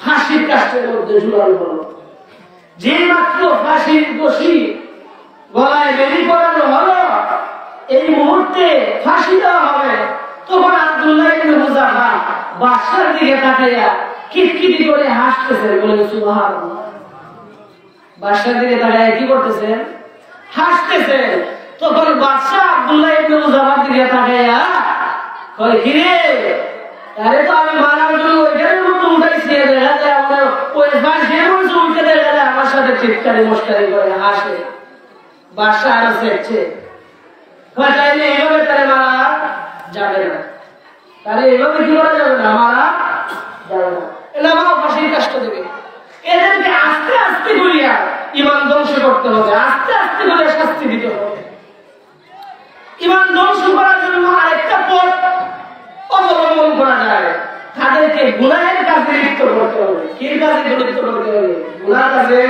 ফাঁসির কাষ্ঠের মধ্যে ঝুলানো হলো। যে মাত্র ফাঁসির দোষী গলায় বেরি করানো হলো, এই মুহূর্তে ফাঁসি দেওয়া হবে, তখন আব্দুল্লাহ ইবনে মুজাফফর বাদশার দিকে তাকাইয়া কিটকিটি করে হাসতেছেন, বলে সুবহানাল্লাহ। বাদশার দিকে তাকাইয়া কি করতেছেন? হাসতেছেন। তখন বাদশা আব্দুল্লাহ ইবনে মুজাফফর দিকে তাকাইয়া কয়, কি রে, আরে তো আমি মারার জন্য ওইখানের মতো উঠাইছি, দেখা যায় আমার ওই ফাঁসির মধ্যে উঠে দেখা যায় আমার সাথে চিৎকারি মস্কারি করে হাসে। বাদশা আরো চেয়েছে, তাইলে এইভাবে তারে মারা যাবে না, তাহলে এইভাবে কি করা যাবে না, মারা যাবে না, এলে আমার ফাঁসির কাষ্ট দেবে। এদেরকে আস্তে আস্তে করিয়া ঈমান ধ্বংস করতে হবে, আস্তে আস্তে করে শাস্তি দিতে হবে। ঈমান ধ্বংস করার জন্য আরেকটা পথ অবলম্বন করা যায়, তাদেরকে গুনাহের কাজে লিপ্ত করতে হবে। কি কাজে লিপ্ত করতে হবে? গুনাহ কাজে।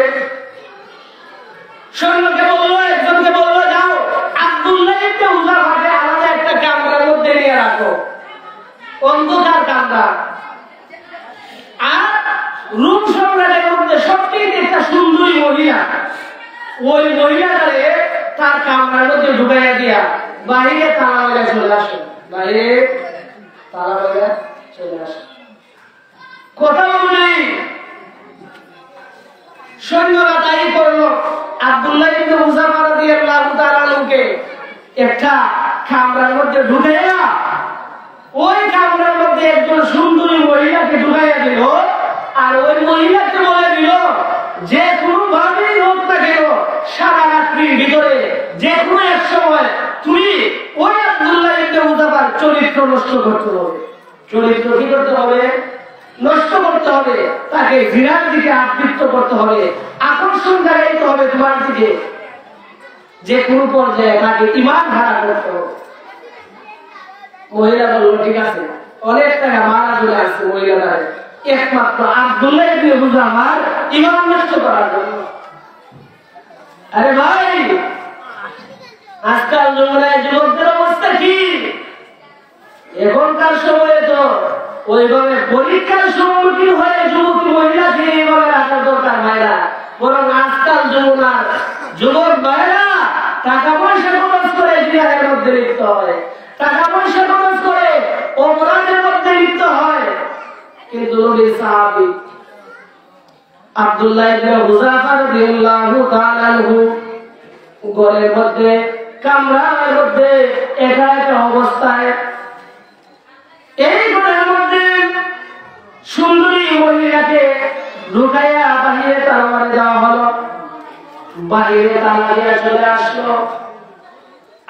সৈন্যকে বললো, একজনকে বললো, যাও আব্দুল্লাহ ইবনে মুজাফফরকে আলাদা একটা কামরার মধ্যে নিয়ে রাখো, অন্ধকার কামরা। আর রুম সম্রাটের মধ্যে সবচেয়ে একটা সুন্দরী মহিলা, ওই মহিলাটারে তার কামরার মধ্যে ঢুকাইয়া দিয়া বাহিরে তালা মেরে চলে আসে, বাইরে তালা মেরে চলে আসে, কথা বলেই। সৈন্যরা তাই করলো। আব্দুল্লাহ ইবনে মুজাফফর রাদিয়াল্লাহু তাআলা আনহুকে একটা কামরার মধ্যে ঢুকাইয়া ওই কামরার মধ্যে একজন সুন্দরী মহিলাকে ঢুকাইয়া দিল, আর ওই মহিলাকে বলে দিল, যে কোনো ভাবেই হোক না কেন সারা রাত্রির ভিতরে যে কোনো এক সময় তুমি ওই আব্দুল্লাহ ইবনে মুজাফফর চরিত্র নষ্ট করতে হবে। চরিত্র কি করতে হবে? নষ্ট করতে হবে, তাকে জিনার দিকে আবৃত্ত করতে হবে, আকর্ষণ জাগাইতে হবে তোমার দিকে, যে কোনো পর্যায়ে তাকে ঈমান হারা করতে হবে। মহিলা বলল, ঠিক আছে, অনেক টাকা মারা চলে আসছে মহিলারা, একমাত্র আব্দুল্লাহ ইবনে মুজাফফর ঈমান নষ্ট করার জন্য। আরে ভাই, আজকাল যমুনায় যুবকদের অবস্থা কি? এখনকার সময়ে তো ওইভাবে পরীক্ষার সম্মুখীন হয়ে যুবতী মহিলাকে এইভাবে রাখার দরকার হয় না, বরং আজকাল যমুনার যুবক ভাইরা টাকা পয়সা খরচ করে জিহাদের মধ্যে লিপ্ত হয়, টাকা পয়সা খরচ করে অপরাধের মধ্যে লিপ্ত হয়। কিন্তু নবীর সাহাবী আব্দুল্লাহ ইবনে মুজাফফর রাদিয়াল্লাহু তাআলা আনহু ঘরের মধ্যে কামরার মধ্যে একা একা অবস্থায়, এই ঘরের মধ্যে সুন্দরী মহিলাকে ঢুকাইয়া বাহিরে তার মারে দেওয়া হলো। বাইরে তালা দিয়ে চলে আসলো।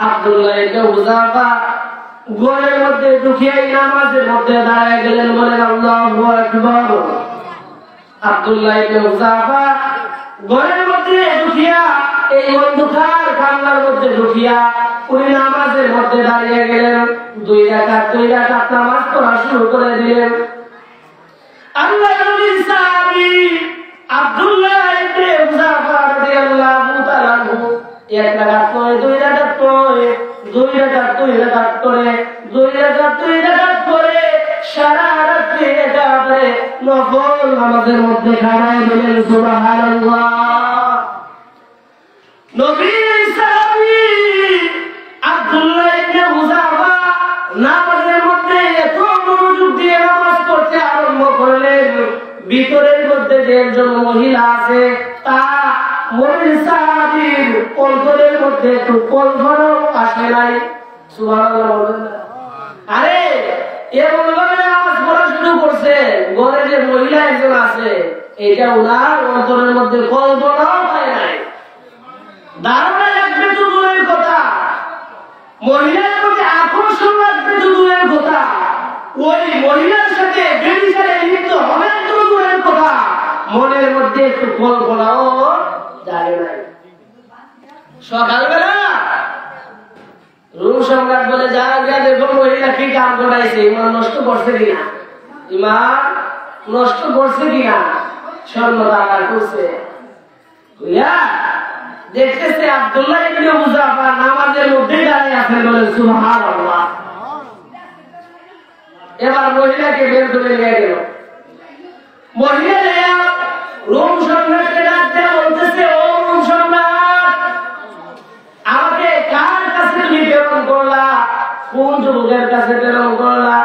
আব্দুল্লাহ ইবনে হুযাফা ঘরের মধ্যে ঢুকিয়ে নামাজের মধ্যে দাঁড়ায় গেলেন, বলেন আল্লাহু আকবার। আব্দুল্লাহ ইবনে হুযাফা ঘরের মধ্যে ঢুকিয়া এই অন্ধকার কামরার মধ্যে ঢুকিয়া উনি নামাজের মধ্যে দাঁড়িয়ে গেলেন। দুই রাকাত নামাজ পড়া শুরু করে দিলেন। আল্লাহর নবীর সাহাবী আব্দুল্লাহ ইবনে হুযাফা রাদিয়াল্লাহু তাআলা আনহু এক রাকাত নয়, দুই রাকাত নয়, দুই রাকাত করে সারা রাত্রি একেবারে নফল নামাজের মধ্যে খাড়ায় গেলেন। সুবহানাল্লাহ। নবীর সাহাবী আব্দুল্লাহ ইবনে হুযাফা নামাজের মধ্যে এত মনোযোগ দিয়ে নামাজ পড়তে আরম্ভ করলেন, ভিতরের মধ্যে যে একজন মহিলা আছে তা নবীর সাহাবীর অন্তরের মধ্যে একটু কল্পনাও আসে নাই। সুবহানাল্লাহ বলেন না? আরে এমন ভাবে নামাজ পড়া শুরু করছে, ঘরে যে মহিলা একজন আছে এটা ওনার অন্তরের মধ্যে কল্পনাও হয় নাই। ধারণা লাগবে তো দূরের কথা, মহিলার প্রতি আকর্ষণ লাগবে তো দূরের কথা, ওই মহিলার সাথে বেবিচারে লিপ্ত হবে তো দূরের কথা, মনের মধ্যে একটু কল্পনাও জাগে নাই। সকালবেলা রুম সম্রাট বলে, যা গিয়া দেখো মহিলা কি কাম করাইছে, ইমান নষ্ট করছে কিনা, ইমান নষ্ট করছে কিনা, স্বর্ণ দান করছে। দেখতেছে আব্দুল্লাহ ইবনে হুযাফা নামাজের মধ্যে দাঁড়িয়ে আছেন, বলেন সুবহানাল্লাহ। এবার মহিলাকে বের করে নিয়ে গেল। মহিলা রুম সম্রাটকে ডাকতে বলতেছে, ও রুম সম্রাট, আমাকে কার কাছে তুমি প্রেরণ করলা, কোন যুবকের কাছে প্রেরণ করলা?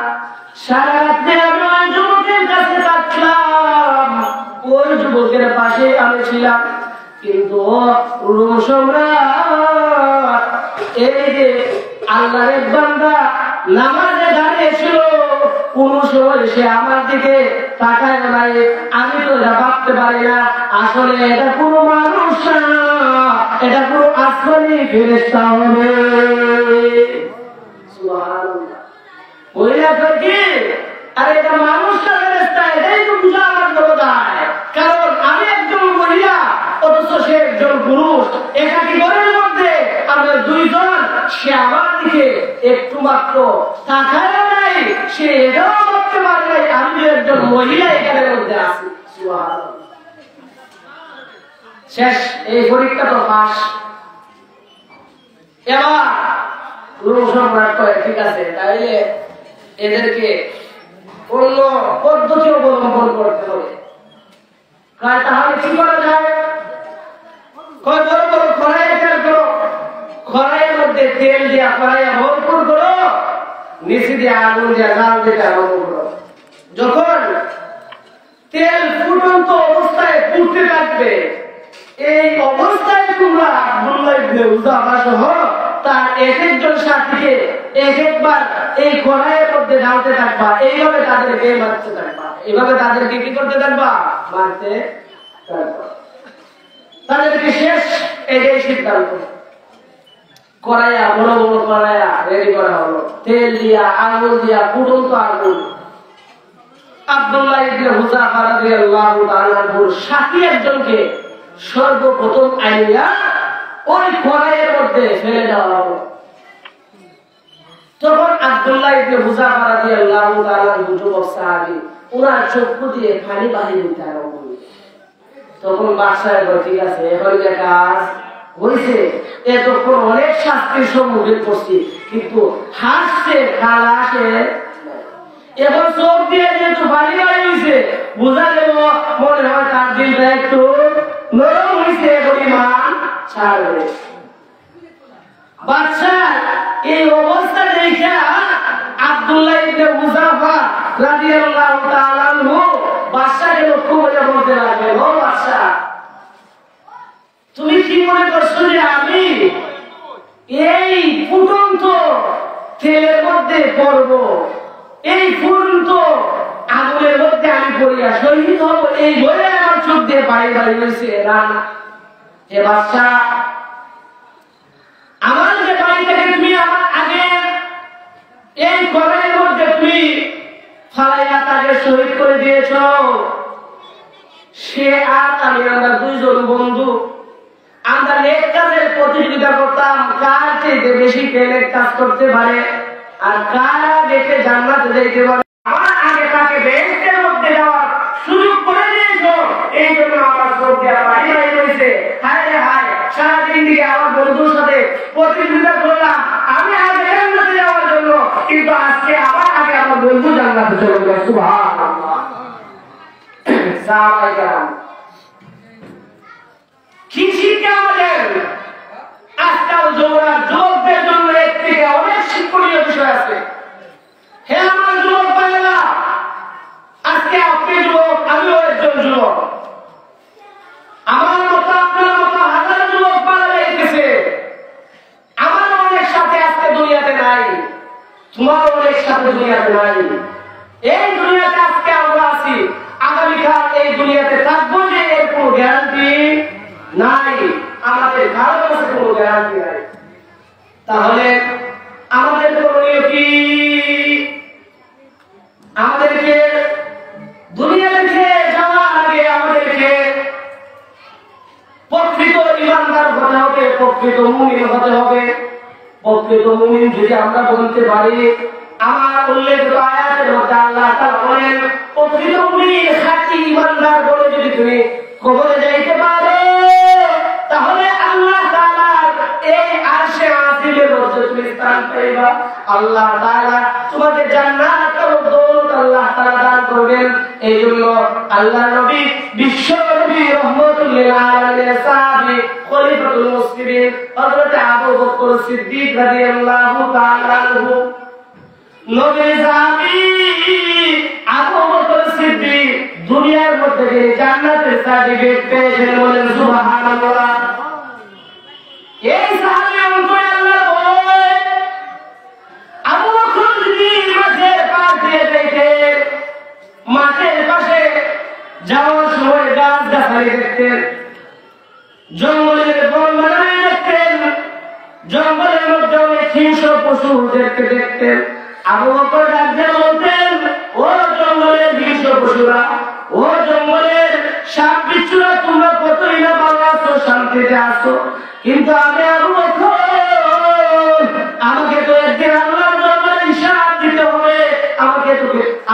সারা রাত্রে আমি ওই যুবকের কাছে যাচ্ছিলাম, ওই যুবকের পাশে আমি ছিলাম, কিন্তু রুম সম্রাট এই যে আল্লাহর বান্দা নামাজে দাঁড়িয়েছিল, কোন সময় সে আমার দিকে তাকায় নাই। আমি তো এটা ভাবতে পারি না, আসলে এটা কোনো মানুষ না, এটা কোনো আসমানি ফেরেশতা হবে। সুবহানাল্লাহ। মহিলা কি, আরে এটা মানুষ না ফেরেশতা, এটাই তো বুঝা আমার দরকার। কারণ আমি একজন মহিলা, অথচ সে একজন পুরুষ, একাকি ঘরের মধ্যে আমরা দুইজন, সে আমার দিকে একটু মাত্র তাকায় নাই, সে এটাও ভাবতে পারে নাই আমি একজন মহিলা এখানের মধ্যে আছি। শেষ, এই পরীক্ষা তো পাস। এবার রুম সম্রাট কয়, ঠিক আছে, তাইলে এদেরকে অন্য পদ্ধতি অবলম্বন করতে হবে। তাহলে কি করা যায়? বড় বড় কড়াই করো, কড়াইয়ের মধ্যে তেল দিয়া কড়াইয়া ভরপুর করো, নিচে দিয়ে আগুন দিয়া জাল দিতে আরম্ভ করো। যখন তেল ফুটন্ত অবস্থায় ফুটতে থাকবে, এই অবস্থায় তোমরা আব্দুল্লাহ ইবনে হুযাফা সহ তার এক একজন সাথীকে এক একবার এই কড়াইয়ের মধ্যে ঢালতে থাকবা, এইভাবে তাদেরকে মারতে থাকবা, এইভাবে তাদেরকে কি করতে থাকবা? মারতে থাকবা। তাদেরকে শেষ এটাই সিদ্ধান্ত। কড়াইয়া, বড় বড় কড়াইয়া রেডি করা হলো, তেল দিয়া আগুন দিয়া ফুটন্ত আগুন। আব্দুল্লাহ ইবনে হুযাফা রাদিয়াল্লাহু তাআলা আনহুর সাথী একজনকে সর্বপ্রথম আইয়া ওই কড়াইয়ের মধ্যে ফেলে দেওয়া হলো। তখন আব্দুল্লাহ ইবনে হুযাফা রাদিয়াল্লাহু তাআলা আনহু যুবক সাহাবী, ওনার চক্ষু দিয়ে পানি বাহির হতে আরম্ভ হলো। তখন বাদশাহ বলে, ঠিক আছে, এখন যে কাজ হয়েছে, এতক্ষণ অনেক শাস্তির সম্মুখীন করছি, কিন্তু হাসছে খালাসে, এখন চোখ দিয়ে যেহেতু পানি বাড়ি হয়েছে, বোঝা গেল মনে হয় তার দিলটা একটু নরম হয়েছে, এখন ইমান ছাড়বে। বাদশাহ এই অবস্থা দেখে আব্দুল্লাহ ইবনে হুযাফা রাদিয়াল্লাহু তাআলা আনহু বাদশাকে লক্ষ্য করে বলতে লাগলেন, ও বাদশাহ, তুমি কি মনে করছো যে আমি এই ফুটন্ত তেলের মধ্যে পড়ব, এই ফুটন্ত আগুনের মধ্যে আমি পড়িয়া শহীদ হব, এই বলে আমার চোখ দিয়ে পানি বাড়ি হয়েছে? না, হে বাদশা, আমার যে বাড়িটাকে তুমি আমার আগে এই ঘরের মধ্যে তুমি ফালাইয়া তাকে শহীদ করে দিয়েছ, সে আর আমি আমরা দুইজন বন্ধু, আমরা নেক কাজের প্রতিযোগিতা করতাম, কার চেয়ে বেশি কে নেক কাজ করতে পারে আর কারা দেখে জান্নাতে যেতে পারে। আমার আগে তাকে বেহেশতের মধ্যে যাওয়ার সুযোগ করে দিয়েছ, এই জন্য আমার চোখ দেওয়া বাড়ি বাড়ি রয়েছে। হায় রে হায়, সারাদিন দিকে আমার বন্ধুর সাথে প্রতিযোগিতা করলাম আমি আগে জান্নাতে যাওয়ার জন্য, কিন্তু আজকে আমার আগে আমার বন্ধু জান্নাতে চলে গেল। সুবহানাল্লাহ। সাহাবায়ে কেরাম কি শিক্ষা আমাদের? আজকাল যুবকদের জন্য এর থেকে অনেক শিক্ষণীয় বিষয় আছে। হে আমার যুবক ভাইয়েরা, আজকে আপনি যুবক, আমিও একজন যুবক, আমার মতো আপনার মতো হাজার যুবক মারা যাইতেছে। আমার অনেক সাথে আজকে দুনিয়াতে নাই, তোমার অনেক সাথে দুনিয়াতে নাই। এই দুনিয়াতে আজকে আমরা আছি, আগামীকাল এই দুনিয়াতে থাকবো যে এর কোনো গ্যারান্টি নাই, আমাদের কারো কাছে কোনো গ্যারান্টি নাই। তাহলে আমাদের করণীয় কি? আমাদেরকে দুনিয়া থেকে যাওয়ার আগে আমাদেরকে প্রকৃত ঈমানদার হতে হবে, প্রকৃত মুমিন হতে হবে। প্রকৃত মুমিন যদি আমরা বলতে পারি, আমার উল্লেখিত আয়াতের মধ্যে আল্লাহ তাআলা বলেন, প্রকৃত মুমিন খাঁটি ঈমানদার বলে যদি তুমি কবরে যাইতে পারো, তাহলে আল্লাহ তাআলার এই আরশে আজিমের মধ্যে তুমি স্থান পাইবা। আল্লাহ তাআলা তোমাকে জান্নাত ও দৌলত আল্লাহ তাআলা দান করবেন। এই জন্য আল্লাহ নবী, বিশ্ব নবী রহমতুল লিল আলামিন সাহাবী খলিফাতুল মুসলিমিন হযরত আবু বকর সিদ্দিক রাদিয়াল্লাহু তাআলা আনহু, নবীর সাহাবী আবু বকর সিদ্দিক দুনিয়ার মধ্যে যে জান্নাতের সার্টিফিকেট পেয়েছেন, বলেন সুবহানাল্লাহ। এই সাহাবী অন্তরে আল্লাহ বলে, আবু বকর সিদ্দিক মাঠের পাশ দিয়ে দেখতেন, মাঠের পাশে যাওয়ার সময় গাছ গাছালি দেখতেন, জঙ্গলের বনমালী দেখতেন, জঙ্গলের মধ্যে অনেক হিংস্র পশুদেরকে দেখতেন। আবু বকর ডাক দিয়ে বলতেন, ও জঙ্গলের হিংস্র পশুরা, ও জঙ্গলের সাপ বিচ্ছুরা, তোমরা কতই না ভালো আছো, শান্তিতে আছো, কিন্তু আমি আবু বকর, আমাকে তো একদিন আল্লাহর দরবারে হিসাব দিতে হবে, আমাকে তো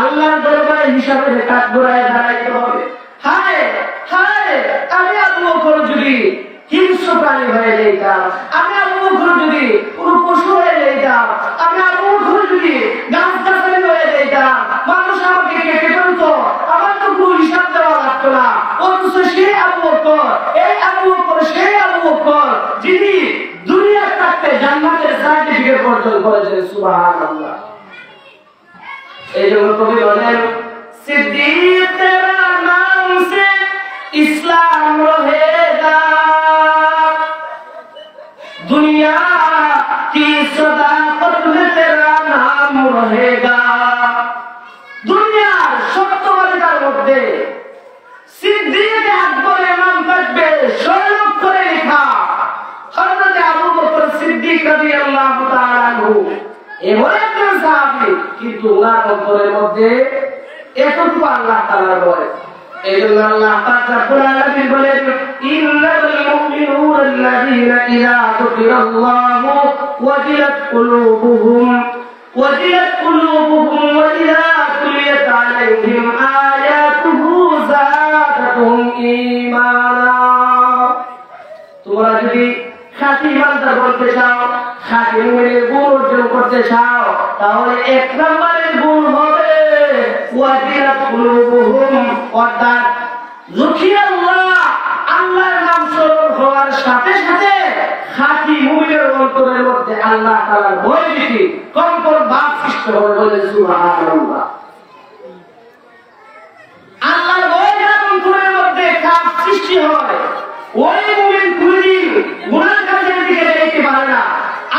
আল্লাহর দরবারে হিসাবের কাঠ ঘোরায় দাঁড়াইতে হবে। হায় হায়, আমি আবু বকর যদি হিংস্র প্রাণী হয়ে যেতাম, আমি আবু বকর যদি কোন পশু হয়ে যেতাম, আমি আবু বকর যদি গাছ গাছালি হয়ে যেতাম, মানুষ আমাকে কেটে ফেলতো, আমার তো কোনো হিসাব দেওয়া লাগতো না। অথচ সেই আবু বকর, এই আবু বকর সেই আবু বকর যিনি দুনিয়ার থাকতে জান্নাতের সার্টিফিকেট অর্জন করেছেন। সুবহানাল্লাহ। এই জন্য কবি বলেন, সিদ্দিক তেরা নাম সে ইসলাম রহেগা, दुनिया की सदाकत में तेरा नाम रहेगा। দুনিয়ার সত্যবাদিতার মধ্যে সিদ্দিক আকবরের নাম থাকবে শরীয়ত করে লেখা। হযরত আবু বকর সিদ্দিক রাদিয়াল্লাহু তাআলা আনহু এমন একজন সাহাবী, কিন্তু ওনার অন্তরের মধ্যে এতটুকু আল্লাহ তাআলার ভয়। এই জন্য আল্লাহ পাক কোরআনে বলেন, ইন্নাল মুমিনুনা আল্লাযীনা ইযা যুকিরাল্লাহু ওয়াজিলাত কুলুবুহুম ওয়া ইযা তুলিয়াত আলাইহিম আয়াতুহু যাদাতুহুম ঈমানা। তোমরা যদি খাঁটি ঈমানদার বলতে চাও, খাঁটি মুমিনের গুণ অর্জন করতে চাও, তাহলে এক নম্বরের গুণ হবে ওয়াজিলাত কুলুবুহুম, অর্থাৎ যুকিরাল্লাহ, আল্লাহর নাম স্মরণ হওয়ার সাথে সাথে খাঁটি মুমিনের অন্তরের মধ্যে আল্লাহ তাআলার ভয় ভীতি কম্পন ভাব সৃষ্টি হবে। বলে সুবহানাল্লাহ। আল্লাহর ভয় যার অন্তরের মধ্যে কাজ সৃষ্টি হয়, ওই মুমিন কোনদিন গুনাহ কাজের দিকে যেতে পারে না।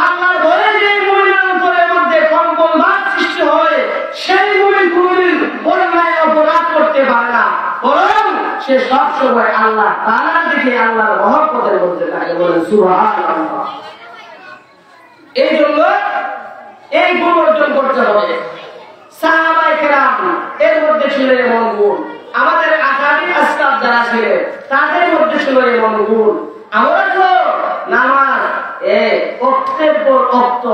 আল্লাহর ভয়ে যে মুমিনের অন্তরের মধ্যে কম্পন ভাব সৃষ্টি হয়, সেই মুমিন কোনদিন অন্যায় অপরাধ করতে পারে না, বরং সে সব সময় আল্লাহ তাআলার দিকে আল্লাহর মহব্বতের মধ্যে থাকে। বলেন সুবহানাল্লাহ। এই জন্য এই গুণ অর্জন করতে হবে। সাহাবায়ে কেরাম এর মধ্যে ছিল এমন গুণ, আমাদের আকাবির আসলাফ যারা ছিলেন তাদের মধ্যে ছিল এমন গুণ। আমরা তো নামাজ অক্তের পর অক্ত,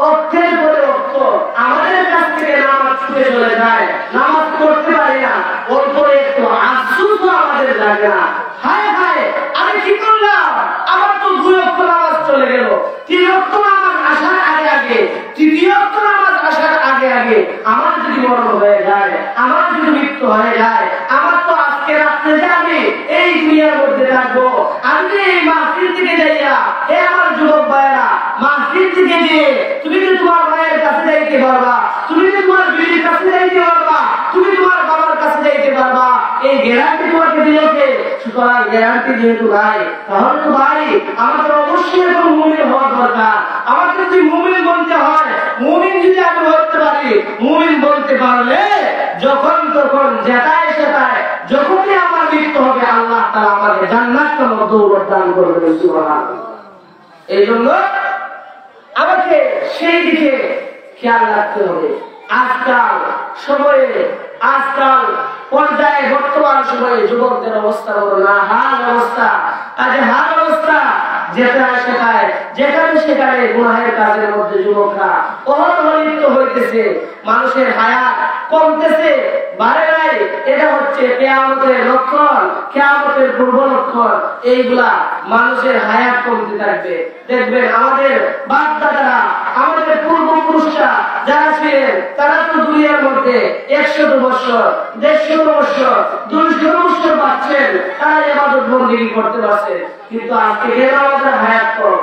অক্তের পরে অক্ত আমাদের কাছ থেকে নামাজ ছুটে চলে যায়, নামাজ পড়তে পারি না, ওর পরে একটু আফসোস আমাদের লাগে না। হায় হায় আমি কি করলাম, আমার তো 2 ওয়াক্ত নামাজ চলে গেল, 3 ওয়াক্ত নামাজ আসার আগে আগে, 3 ওয়াক্ত নামাজ আসার আগে আগে আমার যদি মরণ হয়ে যায়, আমার যদি মৃত্যু হয়ে যায়, আমার তো আজকে রাত্রে যে আমি এই দুনিয়ার মধ্যে থাকবো, আমি এই মাহফিল থেকে যাইয়া এ আমার যুবক ভাইয়েরা মাহফিল থেকে গিয়ে তুমি কি তোমার মায়ের কাছে যাইতে পারবা, তুমি কি তোমার বিবির কাছে যাইতে পারবা, তুমি তোমার বাবার কাছে যাইতে পারবা, এই গ্যারান্টি তোমাকে দিল কে? সুতরাং গ্যারান্টি যেহেতু ভাই, তাহলে তো ভাই আমাদের অবশ্যই এখন মুমিন হওয়া দরকার। আমাকে যদি মুমিন বলতে হয়, মুমিন যদি আমি হতে পারি, মুমিন বলতে পারলে যখন তখন যেটায় সেটায় যখনই আমার মৃত্যু হবে আল্লাহ তাআলা আমাকে জান্নাতের মধ্যে দান করবেন। সুবহানাল্লাহ। এই জন্য আমাকে সেই দিকে খেয়াল রাখতে হবে। আজকাল সময়ে, আজকাল পর্যায়ে, বর্তমান সময়ে যুবকদের অবস্থা বড় না হাল অবস্থা, হাল অবস্থা, যেখানে সেখানে যেখানে সেখানে গুনাহের কাজের মধ্যে যুবকরা অহরহ হইতেছে, মানুষের হায়াত কমতেছে, বাড়ে নাই। এটা হচ্ছে কিয়ামতের লক্ষণ, কিয়ামতের পূর্ব লক্ষণ। এইগুলা মানুষের হায়াত কমতে থাকবে। দেখবেন আমাদের বাপ দাদারা, আমাদের পূর্বপুরুষরা যারা ছিলেন তারা তো দুনিয়ার মধ্যে 100 বছর, 150 বছর, 200 বছর বাঁচছেন, তারা ইবাদত বন্দেগী করতে পারছে। কিন্তু আজকে কেন আমাদের হায়াত কম?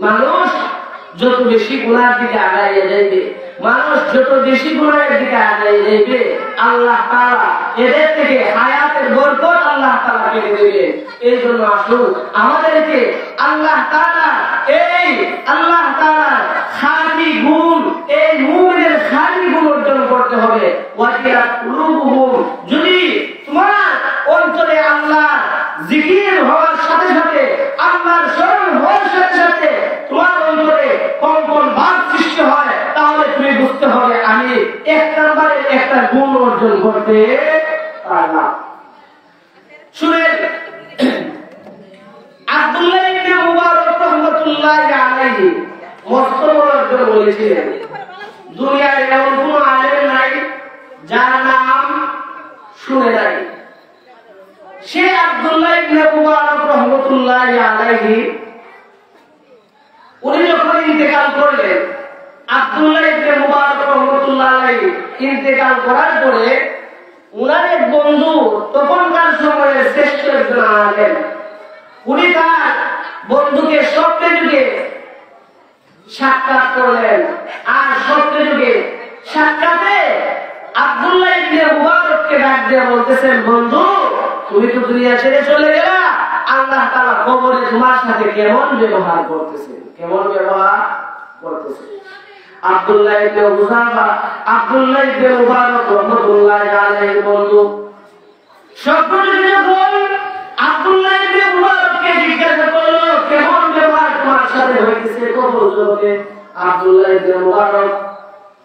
মানুষ যত বেশি গুনাহের দিকে আগাইয়া যাইবে, মানুষ যত বেশি গুনাহের দিকে আগাইয়া যাইবে, আল্লাহ তাআলা এদের থেকে হায়াতের বরকত আল্লাহ তাআলা কেটে দেবে। এই জন্য আসুন আমাদেরকে আল্লাহ তাআলা খাঁটি গুণ, এই মুমিনের খাঁটি গুণ অর্জন করতে হবে। ওয়াজিলাত কুলুবুহুম, যদি তোমার অন্তরে আল্লাহ জিকির হওয়ার সাথে সাথে, আল্লাহর স্মরণ হওয়ার সাথে সাথে তোমার অন্তরে কম্পন ভাব সৃষ্টি হয়, তাহলে তুমি বুঝতে হবে আমি 1 নম্বরে একটা গুণ অর্জন করতে পারলাম। শুনেন, আব্দুল্লাহ ইবনে মুবারক রাহমাতুল্লাহি আলাইহি মস্তবর অর্জন বলেছিলেন, দুনিয়ার এমন কোন আলেম নাই যার নাম শুনে নাই। সে আব্দুল্লাহ ইবনে মুবারক রাহমাতুল্লাহি আলাইহি উনি যখন ইন্তেকাল করলেন, আব্দুল্লাহ ইবনে মুবারক রাহমাতুল্লাহি আলাইহি ইন্তেকাল করার পরে উনার এক বন্ধু, তখনকার সময়ে শ্রেষ্ঠ একজন আলেম, উনি তার বন্ধুকে স্বপ্নে যুগে সাক্ষাৎ করলেন। আর স্বপ্নে যুগে সাক্ষাতে আব্দুল্লাহ ইবনে মুবারককে ডাক দিয়ে বলতেছেন, বন্ধু তুমি তো দুনিয়া ছেড়ে চলে গেলা, আল্লাহ তাআলা কবরে তোমার সাথে কেমন ব্যবহার করতেছে, কেমন ব্যবহার করতেছে। আব্দুল্লাহ ইবনে মুবারক রাহমাতুল্লাহি আলাইহি বন্ধু স্বপ্নে যখন আব্দুল্লাহ ইবনে মুবারককে জিজ্ঞাসা করলো কেমন ব্যবহার তোমার সাথে হইতেছে কবর জগতে, আব্দুল্লাহ ইবনে মুবারক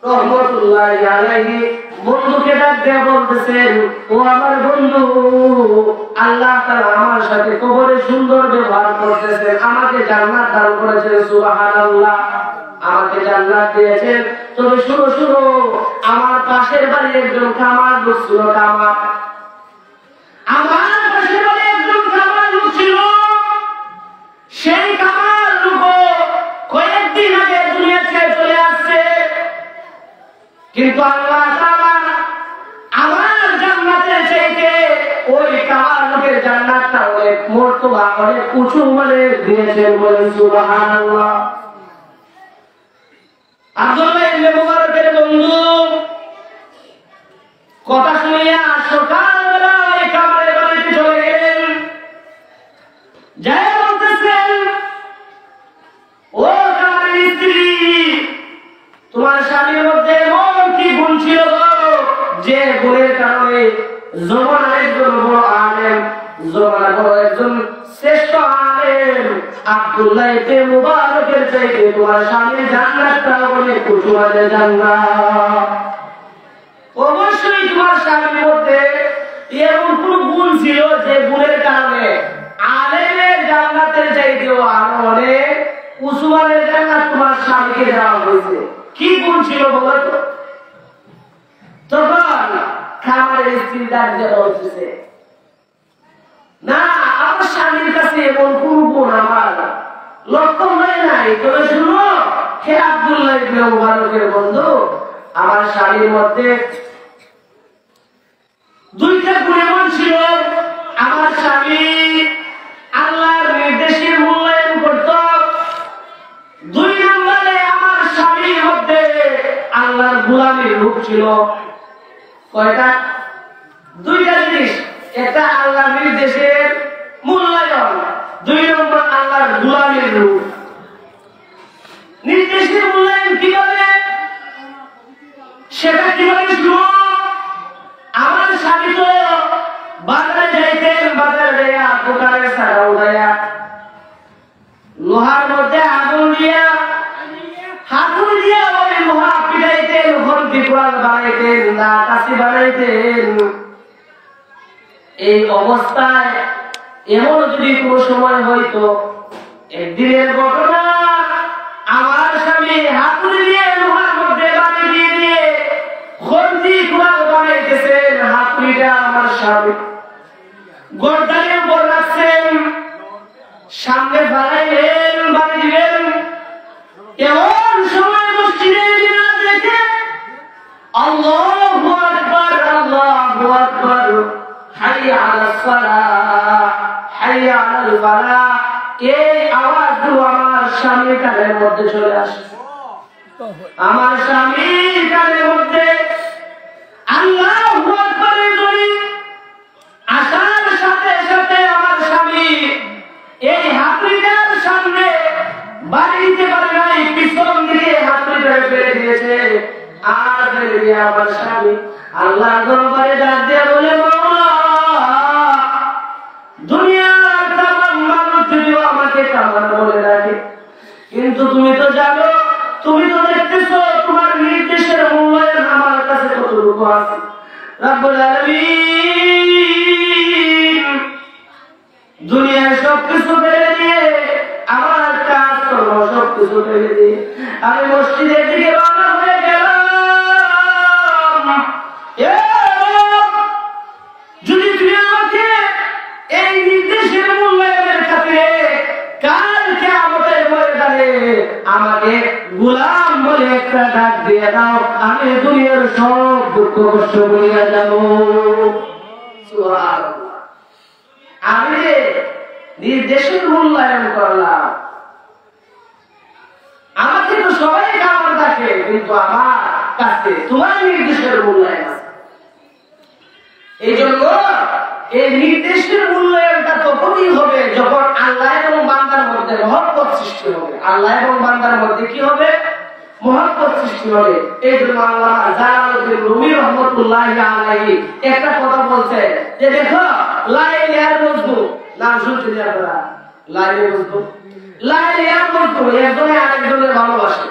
রাহমাতুল্লাহি আলাইহি বন্ধুকে ডাক দিয়ে বলতেছেন, ও আমার বন্ধু, আল্লাহ তাআলা আমার সাথে কবরে সুন্দর ব্যবহার করতেছেন, আমাকে জান্নাত দান করেছেন। সুবহানাল্লাহ। আমাকে জান্নাত দিয়েছেন। তবে শুনো শুনো, আমার পাশের বাড়ি একজন কামার লোক ছিল, কামার, আমার পাশের বাড়ি একজন কামার লোক ছিল। সেই কামার লোক কয়েকদিন আগে দুনিয়া ছেড়ে চলে আসছে, কিন্তু আল্লাহ তাআলা আমার জান্নাতের চাইতে ওই কামার লোকের জান্নাতটা অনেক মর্তবা, অনেক উঁচু মানে দিয়েছেন। বলেন সুবহানাল্লাহ। আব্দুল্লাহ ইবনে মুবারকের বন্ধু কথা শুনিয়া সকালবেলা ওই কামারের বাড়িতে চলে গেলেন, যাই বলতেছেন, ও কামারের স্ত্রী, তোমার স্বামীর মধ্যে এমন কি গুণ ছিল যে গুণের কারণে যমুনার একজন বড় আলেম, জমানা বড় একজন শ্রেষ্ঠ আলেম আব্দুল্লাহ ইবনে মুবারকের চাইতে তোমার স্বামীর জান্নাতটা অনেক উঁচু মানের জান্নাত। অবশ্যই তোমার স্বামীর মধ্যে এমন কোন গুণ ছিল যে গুণের কারণে আলেমের জান্নাতের চাইতেও আরো অনেক উঁচু মানের জান্নাত তোমার স্বামীকে দেওয়া হয়েছে। কি গুণ ছিল বলো তো? তখন খাবারের স্ত্রী ডাক দিয়ে বলতেছে, না আমার স্বামীর কাছে এমন কোন গুণ আমার লক্ষ্য হয় নাই, তবে শুনো হে আব্দুল্লাহ ইবনে মুবারকের বন্ধু, আমার স্বামীর মধ্যে দুইটা গুণ এমন ছিল। আমার স্বামী আল্লাহর নির্দেশের মূল্যায়ন করত। দুই নম্বরে আমার স্বামীর মধ্যে আল্লাহর গোলামীর রূপ ছিল। কয়টা? দুইটা জিনিস, একটা আল্লাহর নির্দেশের মূল্যায়ন, দুই নম্বর আল্লাহর গোলামীর রূপ। নির্দেশের মূল্যায়ন কিভাবে, সেটা কিভাবে শুনো। আমার স্বামী তো বাজারে যাইতেন, বাজারে যাইয়া দোকানের সারা উঠাইয়া লোহার মধ্যে আগুন দিয়া হাতুড়ি দিয়া ওই লোহা পিটাইতেন, ঘন্টি কোড়াল বানাইতেন, না কাশি বানাইতেন। এই অবস্থায় এমন যদি কোন সময় হইতো, একদিনের ঘটনা, আমার স্বামী হাতুড়ি দিয়ে লোহার মধ্যে বাড়ি দিয়ে দিয়ে ঘন্টি কোড়াল বানাইতেছেন, হাতুড়িটা আমার স্বামী গর্দানের উপর রাখছেন, সামনে বাড়াইলেন, বাড়ি দিলেন। এমন সময় মসজিদে মিলাদ দেখে আল্লাহু আকবার, আল্লাহু আকবার, হাইয়া আলাস সালাহ, হাইয়া আলাল ফালাহ, এই আওয়াজগুলো আমার স্বামীর কানের মধ্যে চলে আসে। আমার স্বামীর কানের মধ্যে আল্লাহু আকবারের ধ্বনি আসার সাথে সাথে আমার স্বামী এই হাতুড়িটার সামনে বাড়ি দিতে পারে নাই, পিছন দিকে হাতুড়িটা ফেলে দিয়েছে। আর ফেলে দিয়ে আমার স্বামী আল্লাহর দরবারে ডাক দিয়ে বলে, মাওলা, দুনিয়ার তামাম মানুষ যদিও আমাকে কামান বলে রাখে, কিন্তু তুমি তো জানো, তুমি তো দেখতেছো তোমার নির্দেশের মূল্যায়ন আমার কাছে কতটুকু আছে। রব্বুল আলামিন দুনিয়ার সবকিছু ফেলে দিয়ে, আমার কাজ কর্ম সবকিছু ফেলে দিয়ে আমি মসজিদের দিকে রওনা হয়ে গেলাম। যদি তুমি আমাকে এই নির্দেশের মূল্যায়নের খাতিরে কাল কিয়ামতের ময়দানে আমাকে গোলাম বলে একটা ডাক দিয়ে দাও, আমি দুনিয়ার সব দুঃখ কষ্ট ভুলিয়া যাব। সুবহানাল্লাহ। আমি নির্দেশের মূল্যায়ন করলাম, আমাকে তো সবাই খাবার থাকে, কিন্তু আমার কাছে তোমার নির্দেশের মূল্যায়ন আছে। এই জন্য এই নির্দেশের মূল্যায়নটা তখনই হবে যখন আল্লাহ এবং বান্দার মধ্যে মহব্বত সৃষ্টি হবে। আল্লাহ এবং বান্দার মধ্যে কি হবে? মহব্বত সৃষ্টি হবে। এই জন্য আল্লামা জালালউদ্দিন রুমি রাহমাতুল্লাহি আলাইহি একটা কথা বলছে যে দেখো, লাইল আর মজনু নাম শুনছেন আপনারা? লাইল মজনু, লাইল আর মজনু একজনে আরেকজনের ভালোবাসে,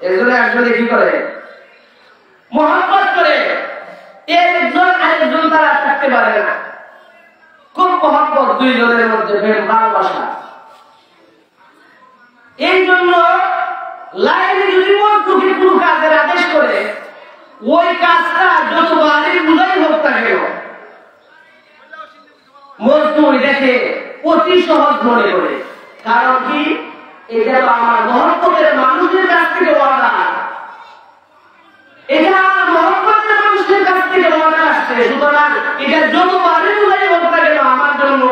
একজনে আরেকজনে কি করে? মহব্বত করে। একজন আরেকজন তারা থাকতে পারে না, খুব মহব্বত দুইজনের মধ্যে, প্রেম ভালোবাসা। এই জন্য লাইনে যদি মজনুকে কোনো কাজের আদেশ করে, ওই কাজটা যত বাড়ির বুঝাই হোক না কেন, মজনু দেখে অতি সহজ মনে করে। কারণ কি? এটা তো আমার মহব্বতের মানুষের কাছ থেকে অর্ডার, এটা আমার মহব্বতের মানুষের কাছ থেকে অর্ডার আসছে, সুতরাং এটা যত বাড়ির বুঝাই হোক না কেন আমার জন্য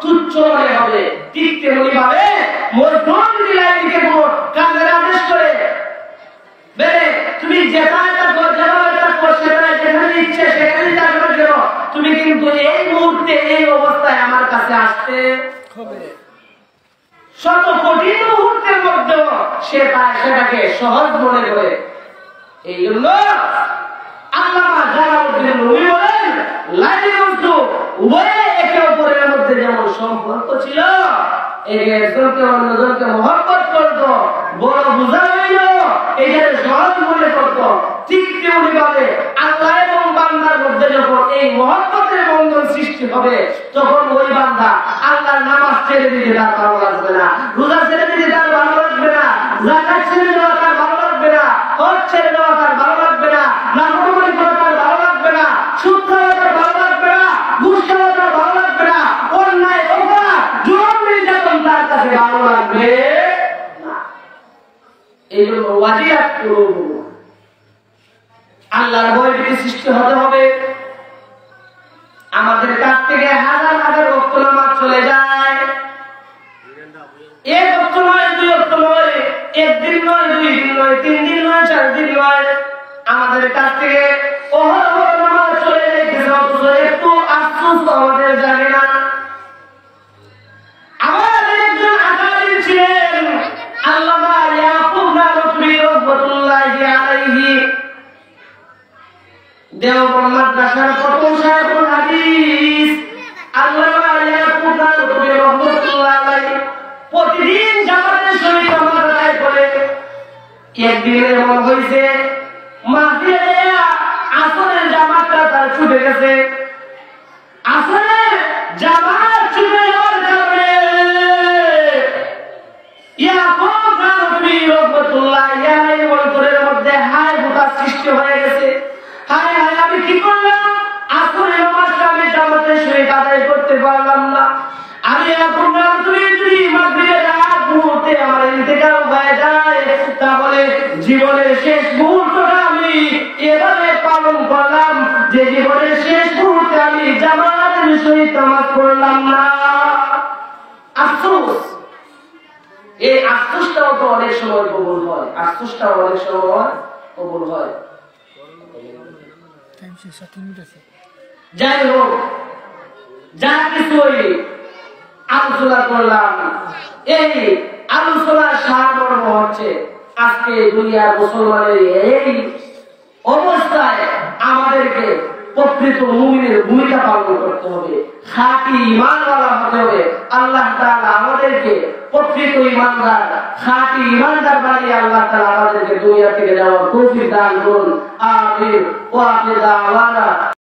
তুচ্ছ মনে হবে। ঠিক তেমনি ভাবে মজনু যদি লাইনকে কোনো কাজের আদেশ করে, বেরে তুমি যেখানে যেখানে ইচ্ছে সেখানে যাবে না কেন, তুমি কিন্তু এই মুহূর্তে এই অবস্থায় আমার কাছে আসতে হবে। শত কঠিন মুহূর্তের মধ্যেও সে সেটাকে সহজ মনে করে। এই জন্য আল্লামা জালালউদ্দিন রুমি বলেন, লাইলি মজনু উভয়ে একে অপরের মধ্যে যেমন সম্পর্ক ছিল, একে একজনকে অন্যজনকে মহব্বত করত, বড় বোঝা হইল এখানে সহজ মনে করত। ঠিক তেমনি ভাবে আল্লাহ এবং বান্দার মধ্যে যখন এই মহব্বতের বন্ধন সৃষ্টি হবে, তখন ওই বান্দা আল্লাহর নামাজ ছেড়ে দিতে তার ভালো লাগবে না, রোজা ছেড়ে দিতে তার ভালো লাগবে না, যাকাত ছেড়ে দেওয়া তার ভালো লাগবে না, হজ ছেড়ে দেওয়া তার ভালো লাগবে না, নাফরমানি করা তার ভালো লাগবে না, সুদ খাওয়া তার ভালো লাগবে না, ঘুষ খাওয়া তার ভালো লাগবে না, অন্যায় অপরাধ জুলুম নির্যাতন তার কাছে ভালো লাগবে না। এই জন্য ওয়াজিলাত কুলুবুহুম, আল্লাহর ভয়ভীতি সৃষ্টি হতে হবে। আমাদের কাছ থেকে হাজার হাজার ওয়াক্ত নামাজ চলে যায়, এক ওয়াক্ত নয়, দুই ওয়াক্ত নয়, একদিন নয়, দুই দিন নয়, 3 দিন নয়, 4 দিন নয়, আমাদের কাছ থেকে অহরহ নামাজ চলে যাইতেছে, অথচ একটু আফসোস আমাদের জাগে না। আমাদের একজন আকালিম ছিলেন আল্লামা ইয়াকুব নানতুবি রাহমাতুল্লাহি আলাইহি, দেওবন্দ মাদ্রাসার প্রথম সাহেবুল হাদিস আল্লামা ইয়াকুব নানতুবি রাহমাতুল্লাহি আলাইহি প্রতিদিন জামাতের সহিত নামাজ আদায় করে। একদিন এমন হয়েছে মাহফিলে আসরের জামাতটা তার ছুটে গেছে। আসরের জামাত ছুটে যাওয়ার কারণে ইয়াকুব নানতুবি রাহমাতুল্লাহি আলাইহি অন্তরের মধ্যে হায় হুতাশ সৃষ্টি হয়ে গেছে। হায় হায়, আমি কি করলাম? আসরের নামাজটা আমি জামাতের সহিত আদায় করতে পারলাম না। আমি ইয়াকুব নানতুবি যদি মাগরিবের আগ মুহূর্তে আমার ইন্তেকাল হয়ে যায়, তাহলে জীবনের শেষ মুহূর্তটা আমি এভাবে পালন করলাম যে জীবনের শেষ মুহূর্তে আমি জামাতের সহিত নামাজ পড়লাম না। আফসোস, এই আফসোসটাও তো অনেক সময় কবুল হয়, আফসোসটাও অনেক সময় কবুল হয়। যাই হোক, যা কিছুই আলোচনা করলাম, এই আলোচনার সারমর্ম হচ্ছে আজকে দুনিয়ার মুসলমানের এই অবস্থায় আমাদেরকে প্রকৃত মুমিনের ভূমিকা পালন করতে হবে, খাঁটি ঈমানওয়ালা হতে হবে। আল্লাহ তাআলা আমাদেরকে প্রকৃত ঈমানদার, খাঁটি ঈমানদার বানিয়ে আল্লাহ তাআলা আমাদেরকে দুনিয়া থেকে যাওয়ার তৌফিক দান করুন। আমিন ওয়া আখিরু দাওয়ানা।